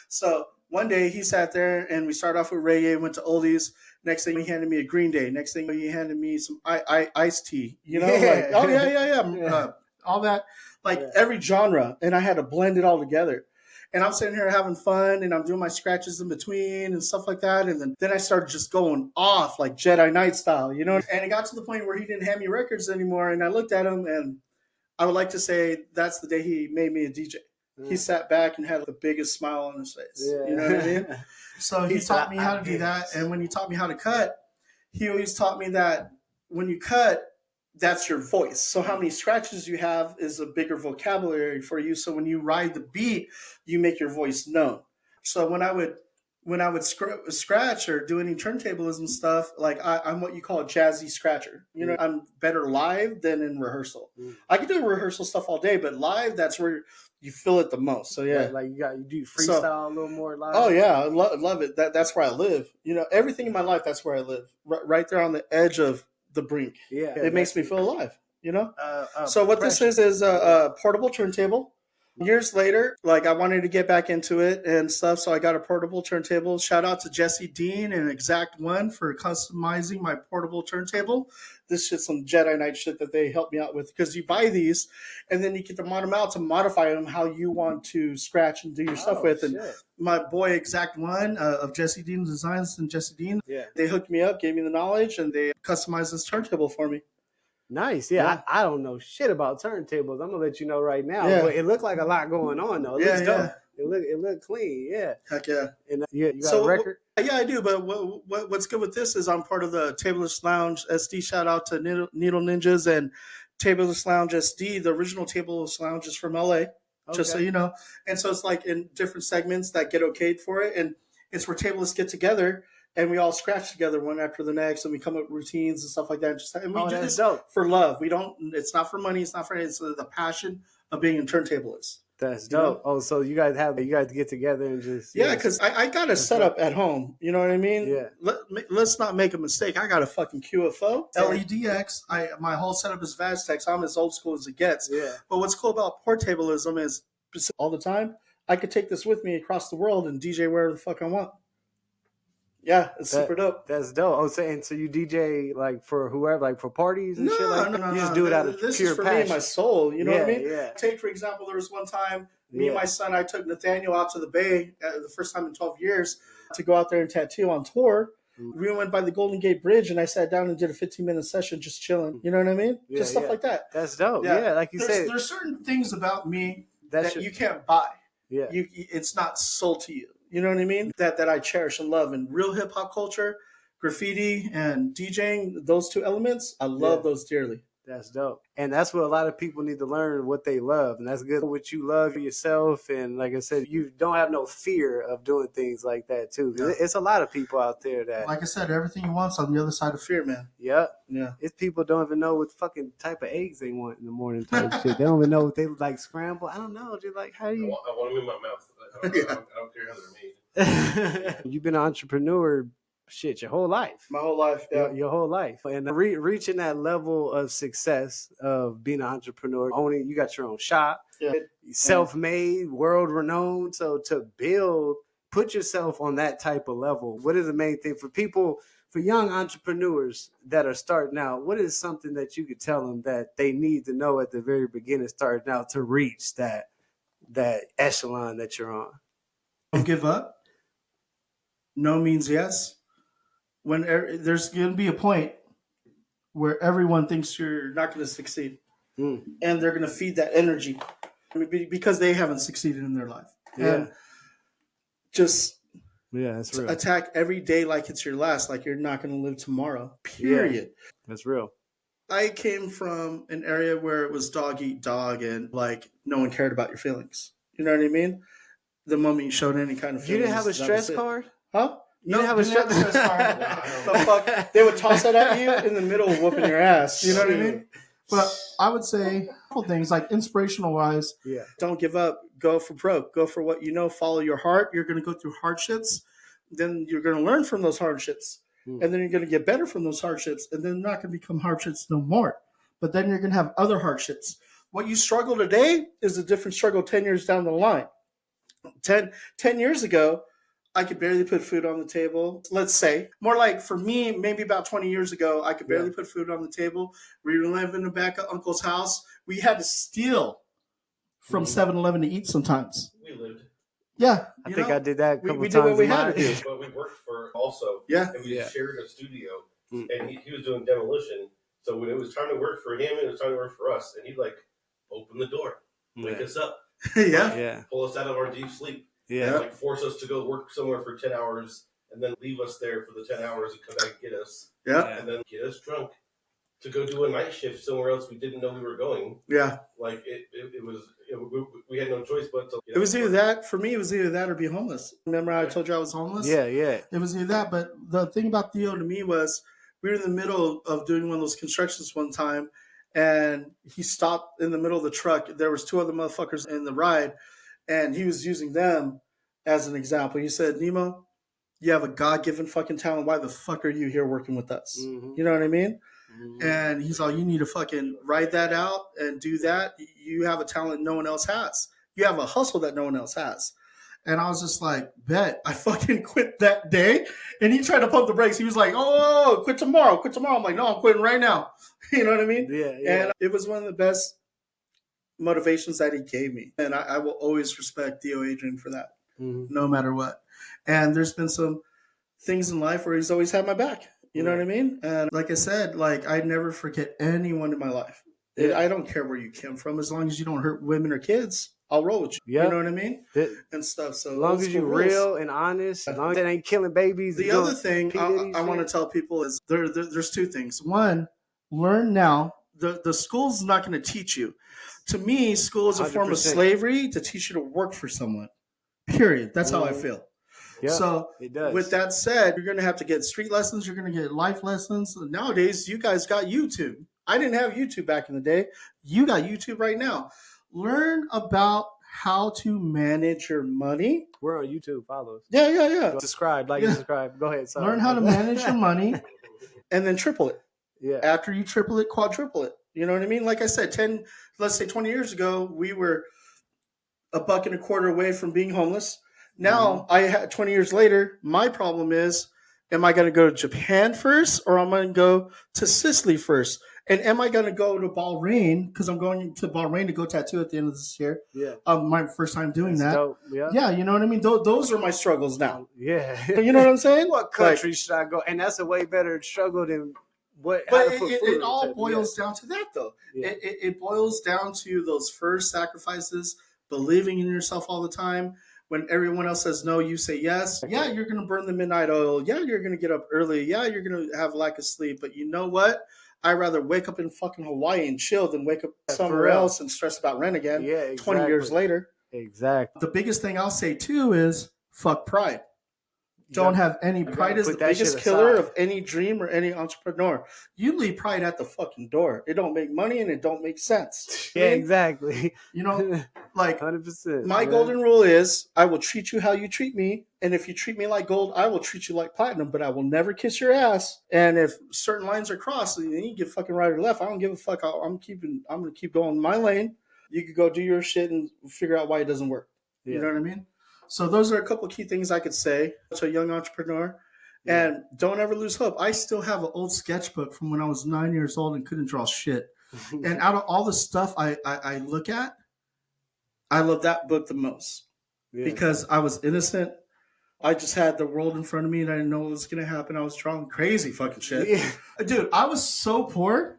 Speaker 2: So one day he sat there, and we started off with reggae, went to oldies. Next thing he handed me a Green Day. Next thing he handed me some iced tea. You know, like, oh yeah. All that, like every genre, and I had to blend it all together. And I'm sitting here having fun, and I'm doing my scratches in between and stuff like that. And then I started just going off like Jedi Knight style, you know. And it got to the point where he didn't hand me records anymore. And I looked at him, and I would like to say that's the day he made me a DJ. He sat back and had the biggest smile on his face. Yeah. You know what I mean? So he taught me how to do that. And when he taught me how to cut, he always taught me that when you cut, that's your voice. So how many scratches you have is a bigger vocabulary for you. So when you ride the beat, you make your voice known. So when I would scratch or do any turntablism stuff, like I'm what you call a jazzy scratcher. You know, I'm better live than in rehearsal. I can do rehearsal stuff all day, but live, that's where you feel it the most. So yeah,
Speaker 1: like you do freestyle a little more live.
Speaker 2: Oh yeah, I love it. That's where I live. You know, everything in my life, that's where I live. Right there on the edge of the brink.
Speaker 1: Yeah,
Speaker 2: it makes me feel alive, you know? So what this is a portable turntable. Years later, like I wanted to get back into it and stuff, so I got a portable turntable. Shout out to Jesse Dean and Exact One for customizing my portable turntable. This shit's some Jedi Knight shit that they helped me out with, because you buy these and then you get to mod them out to modify them how you want to scratch and do your stuff with. And my boy Exact One of Jesse Dean Designs and Jesse Dean, they hooked me up, gave me the knowledge, and they customized this turntable for me.
Speaker 1: Nice. Yeah. I don't know shit about turntables. I'm gonna let you know right now. Yeah. But it looked like a lot going on though. It looks dope. It looked clean. Yeah.
Speaker 2: Heck yeah.
Speaker 1: And you got a record?
Speaker 2: Yeah, I do. But what's good with this is I'm part of the Tabletop Lounge SD. Shout out to Needle Ninjas and Tabletop Lounge SD. The original Tabletop Lounge is from LA. Just so you know. And so it's like in different segments that get okayed for it, and it's where tablets get together and we all scratch together one after the next, and we come up with routines and stuff like that. And we do
Speaker 1: that's
Speaker 2: this
Speaker 1: dope.
Speaker 2: for love. We don't. It's not for money. It's not for. It's the passion of being a turntablist.
Speaker 1: That's dope.
Speaker 2: know?
Speaker 1: Oh, so you guys get together and just
Speaker 2: Yeah, because I got a setup at home. You know what I mean?
Speaker 1: Yeah.
Speaker 2: Let's not make a mistake. I got a fucking QFO LEDX. My whole setup is Vaztex. I'm as old school as it gets.
Speaker 1: Yeah.
Speaker 2: But what's cool about portablism is all the time I could take this with me across the world and DJ wherever the fuck I want. Yeah, it's super dope.
Speaker 1: That's dope. Oh, so you DJ like for whoever, like for parties and shit like that?
Speaker 2: No,
Speaker 1: you just do it out of
Speaker 2: this
Speaker 1: pure
Speaker 2: is for
Speaker 1: passion.
Speaker 2: me and my soul. You know what I mean?
Speaker 1: Yeah.
Speaker 2: Take, for example, there was one time me and my son, I took Nathaniel out to the Bay the first time in 12 years to go out there and tattoo on tour. Mm-hmm. We went by the Golden Gate Bridge and I sat down and did a 15-minute session just chilling. You know what I mean? Just stuff like that.
Speaker 1: That's dope. Yeah, like you said.
Speaker 2: There's certain things about me that you can't buy.
Speaker 1: Yeah.
Speaker 2: It's not sold to you. You know what I mean? That I cherish and love. And real hip hop culture, graffiti, and DJing, those two elements, I love those dearly.
Speaker 1: That's dope. And that's what a lot of people need to learn, what they love. And that's good. What you love yourself. And like I said, you don't have no fear of doing things like that too. Yeah. It's a lot of people out there that,
Speaker 2: like I said, everything you want's on the other side of fear, man.
Speaker 1: Yep.
Speaker 2: Yeah.
Speaker 1: It's people don't even know what fucking type of eggs they want in the morning type shit. They don't even know what they like scramble. I don't know. Just like, how do you?
Speaker 3: I want them in my mouth. I don't care how they're made.
Speaker 1: You've been an entrepreneur shit your whole life.
Speaker 2: My whole life, yeah.
Speaker 1: Your whole life. And reaching that level of success of being an entrepreneur, owning, you got your own shop, self-made, world-renowned. So to put yourself on that type of level, what is the main thing for people, for young entrepreneurs that are starting out, what is something that you could tell them that they need to know at the very beginning starting out to reach that echelon that you're on?
Speaker 2: Don't give up. No means yes. When there's going to be a point where everyone thinks you're not going to succeed, and they're going to feed that energy because they haven't succeeded in their life.
Speaker 1: Yeah.
Speaker 2: And just
Speaker 1: that's real.
Speaker 2: Attack every day like it's your last, like you're not going to live tomorrow. Period.
Speaker 1: Yeah, that's real.
Speaker 2: I came from an area where it was dog eat dog, and like no one cared about your feelings. You know what I mean? The moment you showed any kind of feelings,
Speaker 1: you didn't have a stress card,
Speaker 2: huh?
Speaker 1: You didn't have a stress
Speaker 2: card. The fuck? They would toss that at you in the middle of whooping your ass. You know what I mean? But I would say a couple things, like inspirational wise.
Speaker 1: Yeah.
Speaker 2: Don't give up. Go for broke. Go for what you know. Follow your heart. You're going to go through hardships. Then you're going to learn from those hardships. And then you're going to get better from those hardships. And then they're not going to become hardships no more. But then you're going to have other hardships. What you struggle today is a different struggle 10 years down the line. 10 years ago, I could barely put food on the table. Let's say, more like for me, maybe about 20 years ago, I could barely put food on the table. We lived in the back of Uncle's house. We had to steal from 7-Eleven to eat sometimes.
Speaker 3: We lived.
Speaker 2: Yeah.
Speaker 1: I think I did that a couple times.
Speaker 2: We did what we had to do.
Speaker 3: But we worked for also.
Speaker 2: Yeah.
Speaker 3: And we shared a studio. And he was doing demolition. So when it was time to work for him, it was time to work for us. And he'd like open the door, wake us up. Pull us out of our deep sleep.
Speaker 1: Yeah.
Speaker 3: And like force us to go work somewhere for 10 hours and then leave us there for the 10 hours and come back and get us.
Speaker 2: Yeah.
Speaker 3: And then get us drunk to go do a night shift somewhere else we didn't know we were going.
Speaker 2: Yeah.
Speaker 3: Like it was, we had no choice but to.
Speaker 2: It was either that, for me, it was either that or be homeless. Remember how I told you I was homeless?
Speaker 1: Yeah.
Speaker 2: It was either that. But the thing about Theo to me was we were in the middle of doing one of those constructions one time and he stopped in the middle of the truck. There was 2 other motherfuckers in the ride. And he was using them as an example. He said, Nemo, you have a God-given fucking talent. Why the fuck are you here working with us? Mm-hmm. You know what I mean? Mm-hmm. And he's like, you need to fucking ride that out and do that. You have a talent no one else has. You have a hustle that no one else has. And I was just like, bet. I fucking quit that day. And he tried to pump the brakes. He was like, oh, quit tomorrow. I'm like, no, I'm quitting right now. You know what I mean?
Speaker 1: Yeah.
Speaker 2: And it was one of the best motivations that he gave me. And I will always respect Theo Adrian for that, no matter what. And there's been some things in life where he's always had my back. You know what I mean? And like I said, like I never forget anyone in my life. I don't care where you came from. As long as you don't hurt women or kids, I'll roll with you. Yep. You know what I mean? And stuff. So
Speaker 1: as long as you're real and honest, as long as it ain't killing babies.
Speaker 2: The other thing I want to tell people is there's 2 things. One, learn now. The school's not going to teach you. To me, school is a 100%. Form of slavery to teach you to work for someone. Period. That's how I feel.
Speaker 1: Yeah,
Speaker 2: so
Speaker 1: it does.
Speaker 2: With that said, you're going to have to get street lessons. You're going to get life lessons. Nowadays, you guys got YouTube. I didn't have YouTube back in the day. You got YouTube right now. Learn about how to manage your money.
Speaker 1: We're on YouTube. Follow us.
Speaker 2: Yeah.
Speaker 1: Subscribe, and subscribe. Go ahead. Sorry.
Speaker 2: Learn how to manage your money and then triple it.
Speaker 1: Yeah.
Speaker 2: After you triple it, quadruple it. You know what I mean? Like I said, 20 years ago, we were $1.25 away from being homeless. Now, 20 years later, my problem is, am I going to go to Japan first or am I going to go to Sicily first? And am I going to go to Bahrain? Because I'm going to Bahrain to go tattoo at the end of this year.
Speaker 1: Yeah.
Speaker 2: My first time doing that.
Speaker 1: Dope. Yeah.
Speaker 2: Yeah, you know what I mean? Those are my struggles now.
Speaker 1: Yeah.
Speaker 2: You know what I'm saying?
Speaker 1: What country should I go? And that's a way better struggle than what.
Speaker 2: But it all boils down to that, though.
Speaker 1: Yeah.
Speaker 2: It boils down to those first sacrifices, believing in yourself all the time. When everyone else says no, you say yes. Yeah, you're going to burn the midnight oil. Yeah, you're going to get up early. Yeah, you're going to have lack of sleep. But you know what? I'd rather wake up in fucking Hawaii and chill than wake up somewhere else and stress about rent again 20 years later.
Speaker 1: Exactly.
Speaker 2: The biggest thing I'll say, too, is fuck pride. Don't have any pride. Is the biggest killer of any dream or any entrepreneur. You leave pride at the fucking door. It don't make money and it don't make sense.
Speaker 1: Yeah, exactly.
Speaker 2: You know, like
Speaker 1: 100%.
Speaker 2: My golden rule is I will treat you how you treat me. And if you treat me like gold, I will treat you like platinum, but I will never kiss your ass. And if certain lines are crossed, then you get fucking right or left. I don't give a fuck. I'm going to keep going my lane. You could go do your shit and figure out why it doesn't work. Yeah. You know what I mean? So those are a couple of key things I could say to a young entrepreneur. Yeah. And don't ever lose hope. I still have an old sketchbook from when I was 9 years old and couldn't draw shit. And out of all the stuff I look at, I love that book the most because I was innocent. I just had the world in front of me and I didn't know what was going to happen. I was drawing crazy fucking shit. Yeah. Dude, I was so poor.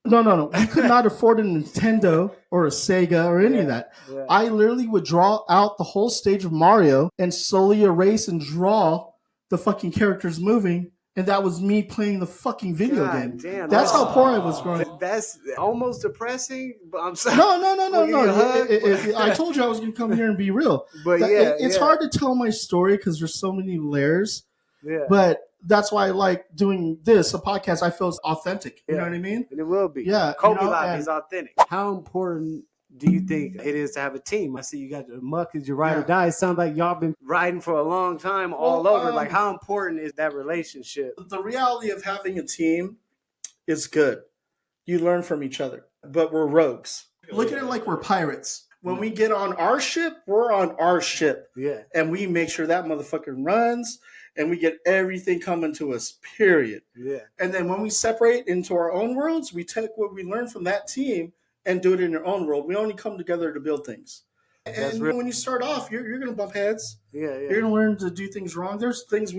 Speaker 2: No. We could not afford a Nintendo or a Sega or any of that. Yeah. I literally would draw out the whole stage of Mario and slowly erase and draw the fucking characters moving. And that was me playing the fucking video game. Damn, that's how poor I was growing up.
Speaker 1: That's almost depressing, but I'm sorry.
Speaker 2: No. I told you I was going to come here and be real. But it's hard to tell my story because there's so many layers. Yeah. But that's why I like doing this, a podcast. I feel it's authentic. You know what I mean?
Speaker 1: And it will be.
Speaker 2: Yeah.
Speaker 1: Coby Lobby is authentic. How important do you think it is to have a team? I see you got the muck as your ride or die. It sounds like y'all been riding for a long time all over. Like, how important is that relationship?
Speaker 2: The reality of having a team is good. You learn from each other. But we're rogues. Look at it like we're pirates. When we get on our ship, we're on our ship. Yeah. And we make sure that motherfucker runs. And we get everything coming to us, period. Yeah. And then when we separate into our own worlds, we take what we learn from that team and do it in your own world. We only come together to build things. And when you start off, you're going to bump heads. Yeah. You're going to learn to do things wrong. There's things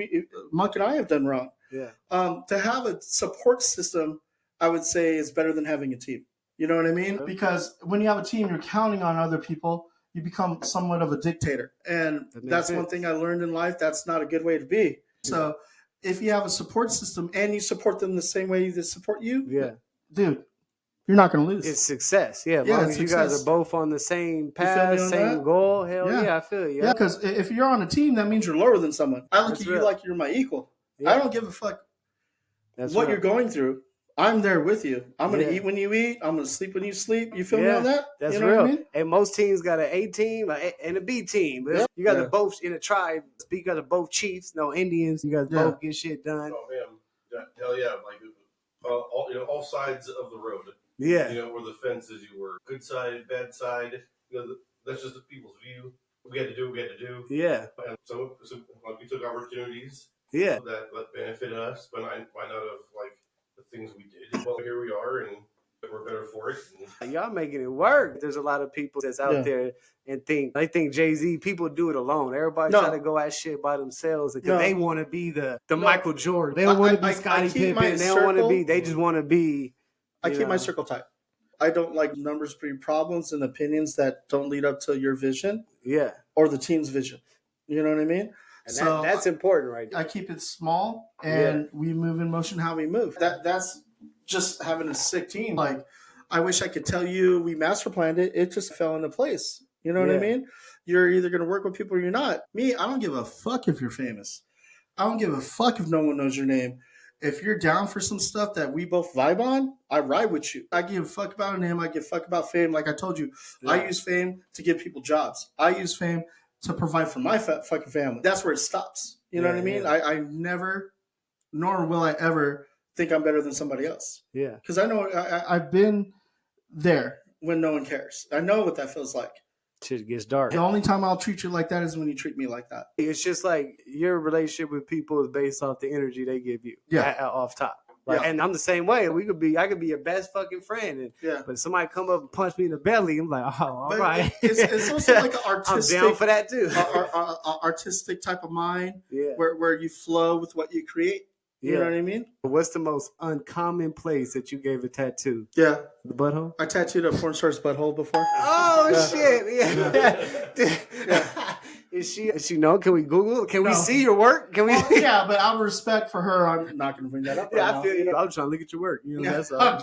Speaker 2: Monk and I have done wrong. Yeah. To have a support system, I would say, is better than having a team. You know what I mean? Okay. Because when you have a team, you're counting on other people. You become somewhat of a dictator. And that's one thing I learned in life. That's not a good way to be. So if you have a support system and you support them the same way they support you, dude, you're not going to lose.
Speaker 1: It's success. Yeah. As long as you guys are both on the same path, same goal. Hell yeah, I feel you.
Speaker 2: Yeah, because if you're on a team, that means you're lower than someone. I look at you like you're my equal. Yeah. I don't give a fuck what you're going through. I'm there with you. I'm going to eat when you eat. I'm going to sleep when you sleep. You feel me on that?
Speaker 1: That's real. What I mean? And most teams got an A team and a B team. Yeah. You got to both in a tribe. You got to both chiefs, no Indians. You got to both get shit done.
Speaker 3: Oh man, hell yeah! Like all sides of the road.
Speaker 1: Yeah.
Speaker 3: Where the fence is, you were good side, bad side. That's just the people's view. We had to do what we had to do. Yeah. And so like, we took opportunities. Yeah. That benefited us, but might not have like the things we did. Well, here we are, and we're better for it.
Speaker 1: Y'all making it work. There's a lot of people that's out there and think Jay-Z, people do it alone. Everybody try to go at shit by themselves because they want to be the Michael Jordan. They don't want to be Scottie Pippen. They don't want to be. They just want to be.
Speaker 2: I keep my circle tight. I don't like numbers breed problems and opinions that don't lead up to your vision. Yeah. Or the team's vision. You know what I mean?
Speaker 1: And so that's important, right there.
Speaker 2: I keep it small, and we move in motion how we move. That's just having a sick team. Like, I wish I could tell you we master planned it. It just fell into place. You know what I mean? You're either going to work with people or you're not. Me, I don't give a fuck if you're famous. I don't give a fuck if no one knows your name. If you're down for some stuff that we both vibe on, I ride with you. I give a fuck about a name. I give a fuck about fame. Like I told you, I use fame to give people jobs. I use fame to provide for my fucking family. That's where it stops. You know what I mean? I never, nor will I ever think I'm better than somebody else.
Speaker 1: Yeah.
Speaker 2: Because I know I've been there when no one cares. I know what that feels like.
Speaker 1: Shit gets dark.
Speaker 2: The only time I'll treat you like that is when you treat me like that.
Speaker 1: It's just like your relationship with people is based off the energy they give you. Off top. Like, and I'm the same way. I could be your best fucking friend. But somebody come up and punch me in the belly, I'm like, oh, all right.
Speaker 2: It's also like an artistic.
Speaker 1: I'm down for that too.
Speaker 2: Artistic type of mind.
Speaker 1: Yeah.
Speaker 2: Where you flow with what you create. You know what I mean?
Speaker 1: What's the most uncommon place that you gave a tattoo?
Speaker 2: Yeah.
Speaker 1: The butthole?
Speaker 2: I tattooed a porn star's butthole before.
Speaker 1: Oh, shit. Yeah. Is she know? Can we Google? Can we see your work? Can we?
Speaker 2: Yeah, but out of respect for her, I'm not going to bring that up.
Speaker 1: I feel you. I'm trying to look at your work. You know, that's all.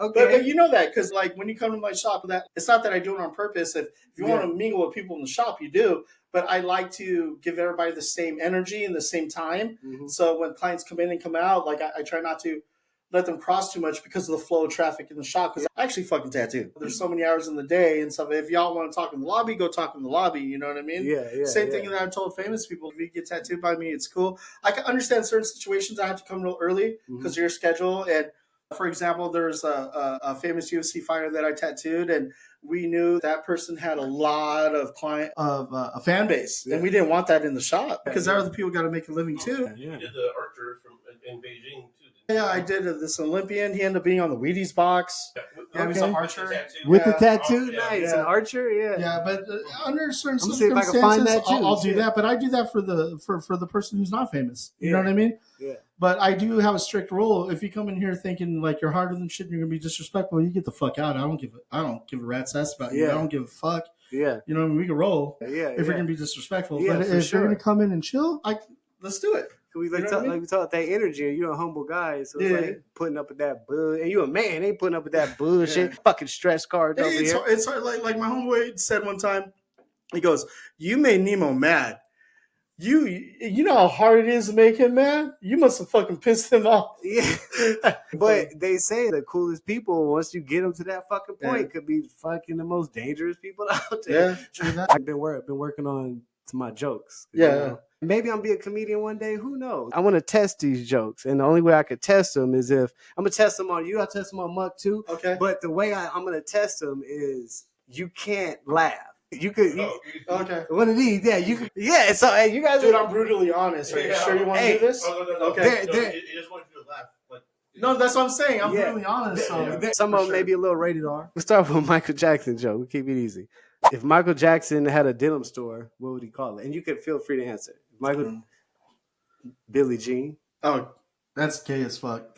Speaker 2: Okay. But you know that because like when you come to my shop, that it's not that I do it on purpose. If you want to mingle with people in the shop, you do. But I like to give everybody the same energy and the same time. Mm-hmm. So when clients come in and come out, like I try not to let them cross too much because of the flow of traffic in the shop. Because I actually fucking tattoo. There's so many hours in the day and stuff. If y'all want to talk in the lobby, go talk in the lobby. You know what I mean? Same thing that I've told famous people. If you get tattooed by me, it's cool. I can understand certain situations. I have to come real early because of your schedule. And for example, there's a famous UFC fighter that I tattooed, and we knew that person had a lot of a fan base, and we didn't want that in the shop because other people got to make a living too.
Speaker 3: You did the archer in Beijing too.
Speaker 2: Yeah, I did this Olympian. He ended up being on the Wheaties box. Yeah, he's an archer
Speaker 1: with the tattoo. Nice, an archer.
Speaker 2: Yeah, but under certain
Speaker 1: circumstances, see if I can find that too.
Speaker 2: I'll do that. But I do that for the person who's not famous. You know what I mean?
Speaker 1: Yeah.
Speaker 2: But I do have a strict rule. If you come in here thinking like you're harder than shit and you're gonna be disrespectful, you get the fuck out. I don't give a rat's ass about you. I don't give a fuck.
Speaker 1: Yeah.
Speaker 2: You know what I mean? We can roll.
Speaker 1: If
Speaker 2: you're gonna be disrespectful.
Speaker 1: Yeah,
Speaker 2: but if you're gonna come in and chill, let's do it.
Speaker 1: We we talk that energy, and you're a humble guy, so it's like putting up with that bull, and you a man, ain't putting up with that bullshit, fucking stress cards over here.
Speaker 2: It's hard, like my homeboy said one time. He goes, "You made Nemo mad. You know how hard it is to make him mad? You must have fucking pissed him off."
Speaker 1: Yeah. But they say the coolest people, once you get them to that fucking point, could be fucking the most dangerous people out there.
Speaker 2: Yeah, true that.
Speaker 1: I've been working on to my jokes.
Speaker 2: Yeah.
Speaker 1: You know? Maybe I'll be a comedian one day. Who knows? I want to test these jokes. And the only way I could test them is if I'm going to test them on you. I'll test them on Muck too.
Speaker 2: Okay.
Speaker 1: But the way I'm going to test them is you can't laugh. You could.
Speaker 2: Okay.
Speaker 1: One of these. Yeah. You could. Yeah. So hey, you guys.
Speaker 2: Dude, I'm brutally honest. Are you sure you want to do this?
Speaker 3: No.
Speaker 2: Okay.
Speaker 3: He just wants you to laugh.
Speaker 2: No, that's what I'm saying. I'm brutally honest. So.
Speaker 1: Some of them may be a little rated R. We'll start with a Michael Jackson joke. We'll keep it easy. If Michael Jackson had a denim store, what would he call it? And you can feel free to answer. Michael. Billie Jean.
Speaker 2: Oh, that's gay as fuck.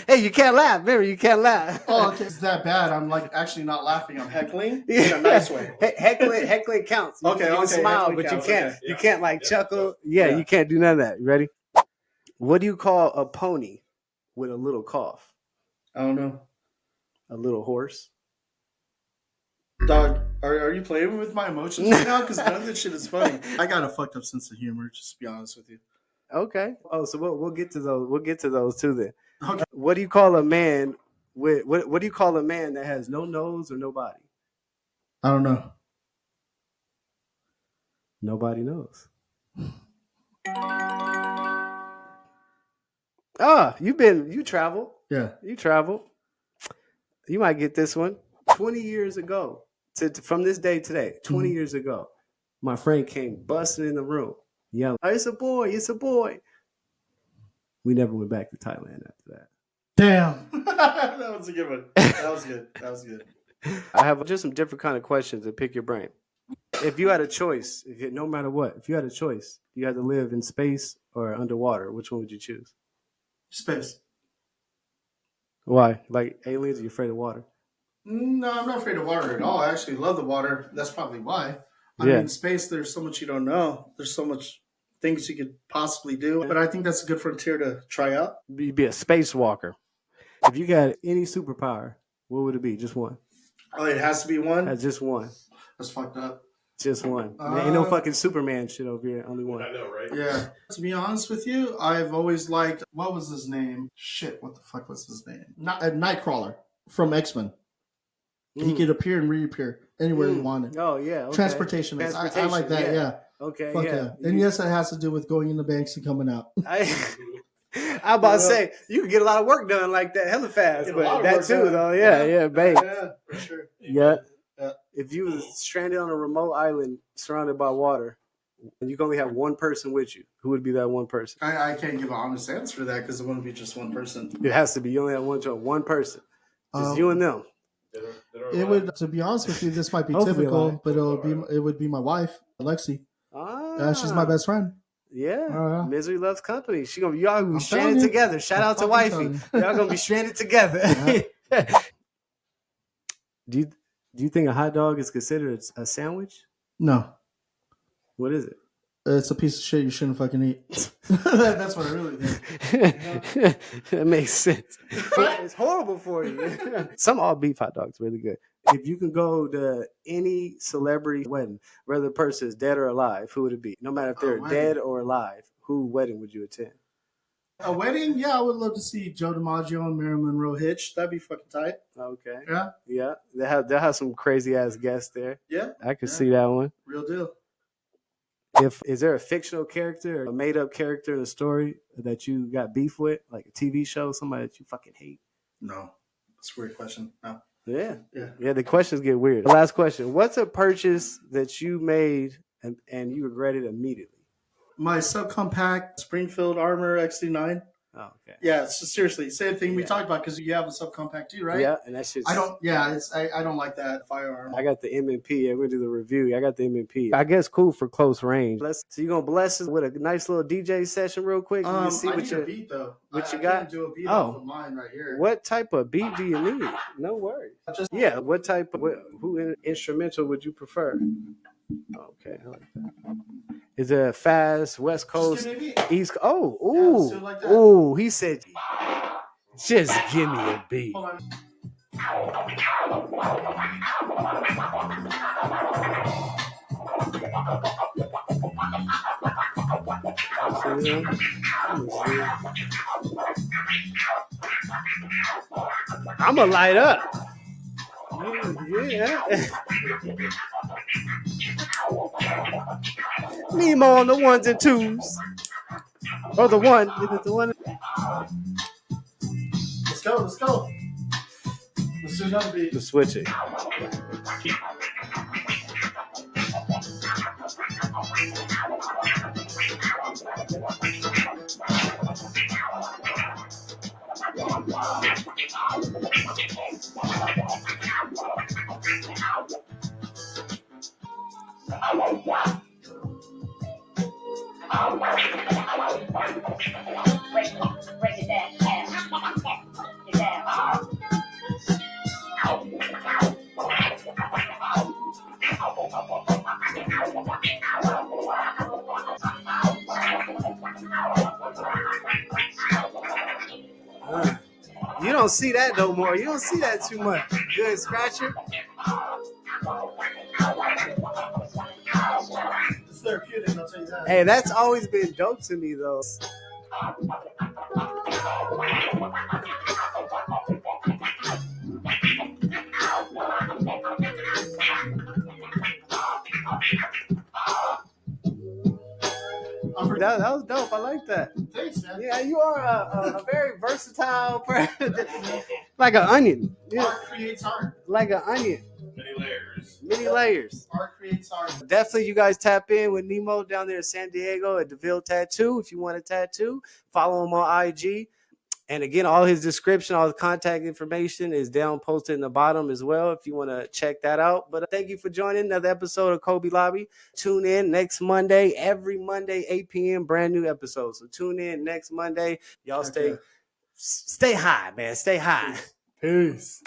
Speaker 1: Hey, you can't laugh. Remember, you can't laugh.
Speaker 2: Oh, okay. It's that bad. I'm like actually not laughing. I'm heckling in a nice way.
Speaker 1: Heckling counts. You can smile, but counts. You can't like chuckle. Yeah, you can't do none of that. You ready? What do you call a pony with a little cough?
Speaker 2: I don't know.
Speaker 1: A little horse.
Speaker 2: Dog, are you playing with my emotions right now? Because none of this shit is funny. I got a fucked up sense of humor, just to be honest with you.
Speaker 1: Okay. Oh, so we'll get to those. We'll get to those too then.
Speaker 2: Okay.
Speaker 1: What do you call a man with what do you call a man that has no nose or no body?
Speaker 2: I don't know.
Speaker 1: Nobody knows. You travel.
Speaker 2: Yeah.
Speaker 1: You travel. You might get this one. 20 years ago, from this day today, 20 years ago, my friend came busting in the room, yelling, "Oh, it's a boy, it's a boy." We never went back to Thailand after that.
Speaker 2: Damn. That was a good one. That was good.
Speaker 1: I have just some different kind of questions to pick your brain. If you had a choice, no matter what, if you had a choice, you had to live in space or underwater, which one would you choose?
Speaker 2: Space.
Speaker 1: Why? Like aliens, are you afraid of water?
Speaker 2: No, I'm not afraid of water at all. I actually love the water. That's probably why. I mean, space, there's so much you don't know. There's so much things you could possibly do. But I think that's a good frontier to try out.
Speaker 1: You'd be a spacewalker. If you got any superpower, What would it be? Just one.
Speaker 2: Oh, it has to be one?
Speaker 1: That's just one.
Speaker 2: That's fucked up.
Speaker 1: Just one. Ain't no fucking Superman shit over here. Only one.
Speaker 3: I know, right?
Speaker 2: Yeah. To be honest with you, I've always liked, what was his name? Shit, what the fuck was his name? Nightcrawler from X-Men. He could appear and reappear anywhere he wanted.
Speaker 1: Oh, yeah. Okay.
Speaker 2: Transportation. I like that, yeah.
Speaker 1: Okay,
Speaker 2: fuck yeah. And yes, it has to do with going in the banks and coming out.
Speaker 1: I'm about to say, you can get a lot of work done like that hella fast. But that too, though. Yeah, babe.
Speaker 2: Yeah, for sure.
Speaker 1: Yeah. If you was stranded on a remote island surrounded by water, and you can only have one person with you, who would be that one person?
Speaker 2: I can't give an honest answer to that because it wouldn't be just one person.
Speaker 1: It has to be. You only have one person. Just you and them.
Speaker 2: It would, to be honest with you, this might be typical, but it would be my wife, Alexi. She's my best friend.
Speaker 1: Yeah, misery loves company. Y'all gonna be stranded together. Shout out to wifey. Y'all gonna be stranded together. Yeah. Do you think a hot dog is considered a sandwich?
Speaker 2: No.
Speaker 1: What is it?
Speaker 2: It's a piece of shit you shouldn't fucking eat. That's what I really think.
Speaker 1: That makes sense. It's horrible for you. Some all beef hot dogs really good. If you can go to any celebrity wedding, whether the person is dead or alive, who would it be? No matter if they're dead or alive, who wedding would you attend?
Speaker 2: A wedding? Yeah, I would love to see Joe DiMaggio and Marilyn Monroe hitch. That'd be fucking tight.
Speaker 1: Okay.
Speaker 2: Yeah.
Speaker 1: They'll have some crazy ass guests there.
Speaker 2: Yeah.
Speaker 1: I could see that one.
Speaker 2: Real deal.
Speaker 1: Is there a fictional character or a made up character in a story that you got beef with, like a TV show, somebody that you fucking hate?
Speaker 2: No. That's a weird question. No.
Speaker 1: Yeah. The questions get weird. The last question: what's a purchase that you made and you regret it immediately? My
Speaker 2: subcompact Springfield Armor XD9.
Speaker 1: Oh, okay.
Speaker 2: Yeah, so seriously, same thing we talked about because you have a subcompact too, right?
Speaker 1: Yeah, and that shit's...
Speaker 2: I don't like that firearm.
Speaker 1: I got the M&P. I'm going to do the review. I got the M&P. I guess cool for close range. So you going to bless us with a nice little DJ session real quick?
Speaker 2: I need a beat, though.
Speaker 1: What you got?
Speaker 2: I do a beat off of mine right here.
Speaker 1: What type of beat do you need? No worries. What type of... who instrumental would you prefer? Okay, I like that. Is it a fast West Coast, East Coast? Oh, he said, just give me a beat. I'm going to light up. Yeah. Nemo on the ones and twos. Or the one. The one.
Speaker 2: Let's go. Let's do another beat.
Speaker 1: Let's switch it.
Speaker 6: Break it down.
Speaker 1: You don't see that no more. You don't see that too much. Good scratcher.
Speaker 2: It's therapeutic, I'll tell you that.
Speaker 1: Hey, that's always been dope to me, though. That was dope. I like that.
Speaker 2: Thanks, man.
Speaker 1: Yeah, you are a very versatile person. Like an onion. Yeah.
Speaker 2: Art creates art.
Speaker 1: Like an onion. Many layers.
Speaker 2: Art creates art.
Speaker 1: Definitely, you guys tap in with Nemo down there in San Diego at Deville Tattoo. If you want a tattoo, follow him on IG. And again, all his description, all the contact information is down posted in the bottom as well if you want to check that out. But thank you for joining another episode of Coby Lobby. Tune in next Monday, every Monday, 8 p.m., brand new episode. So tune in next Monday. Y'all stay high, man. Stay high. Peace.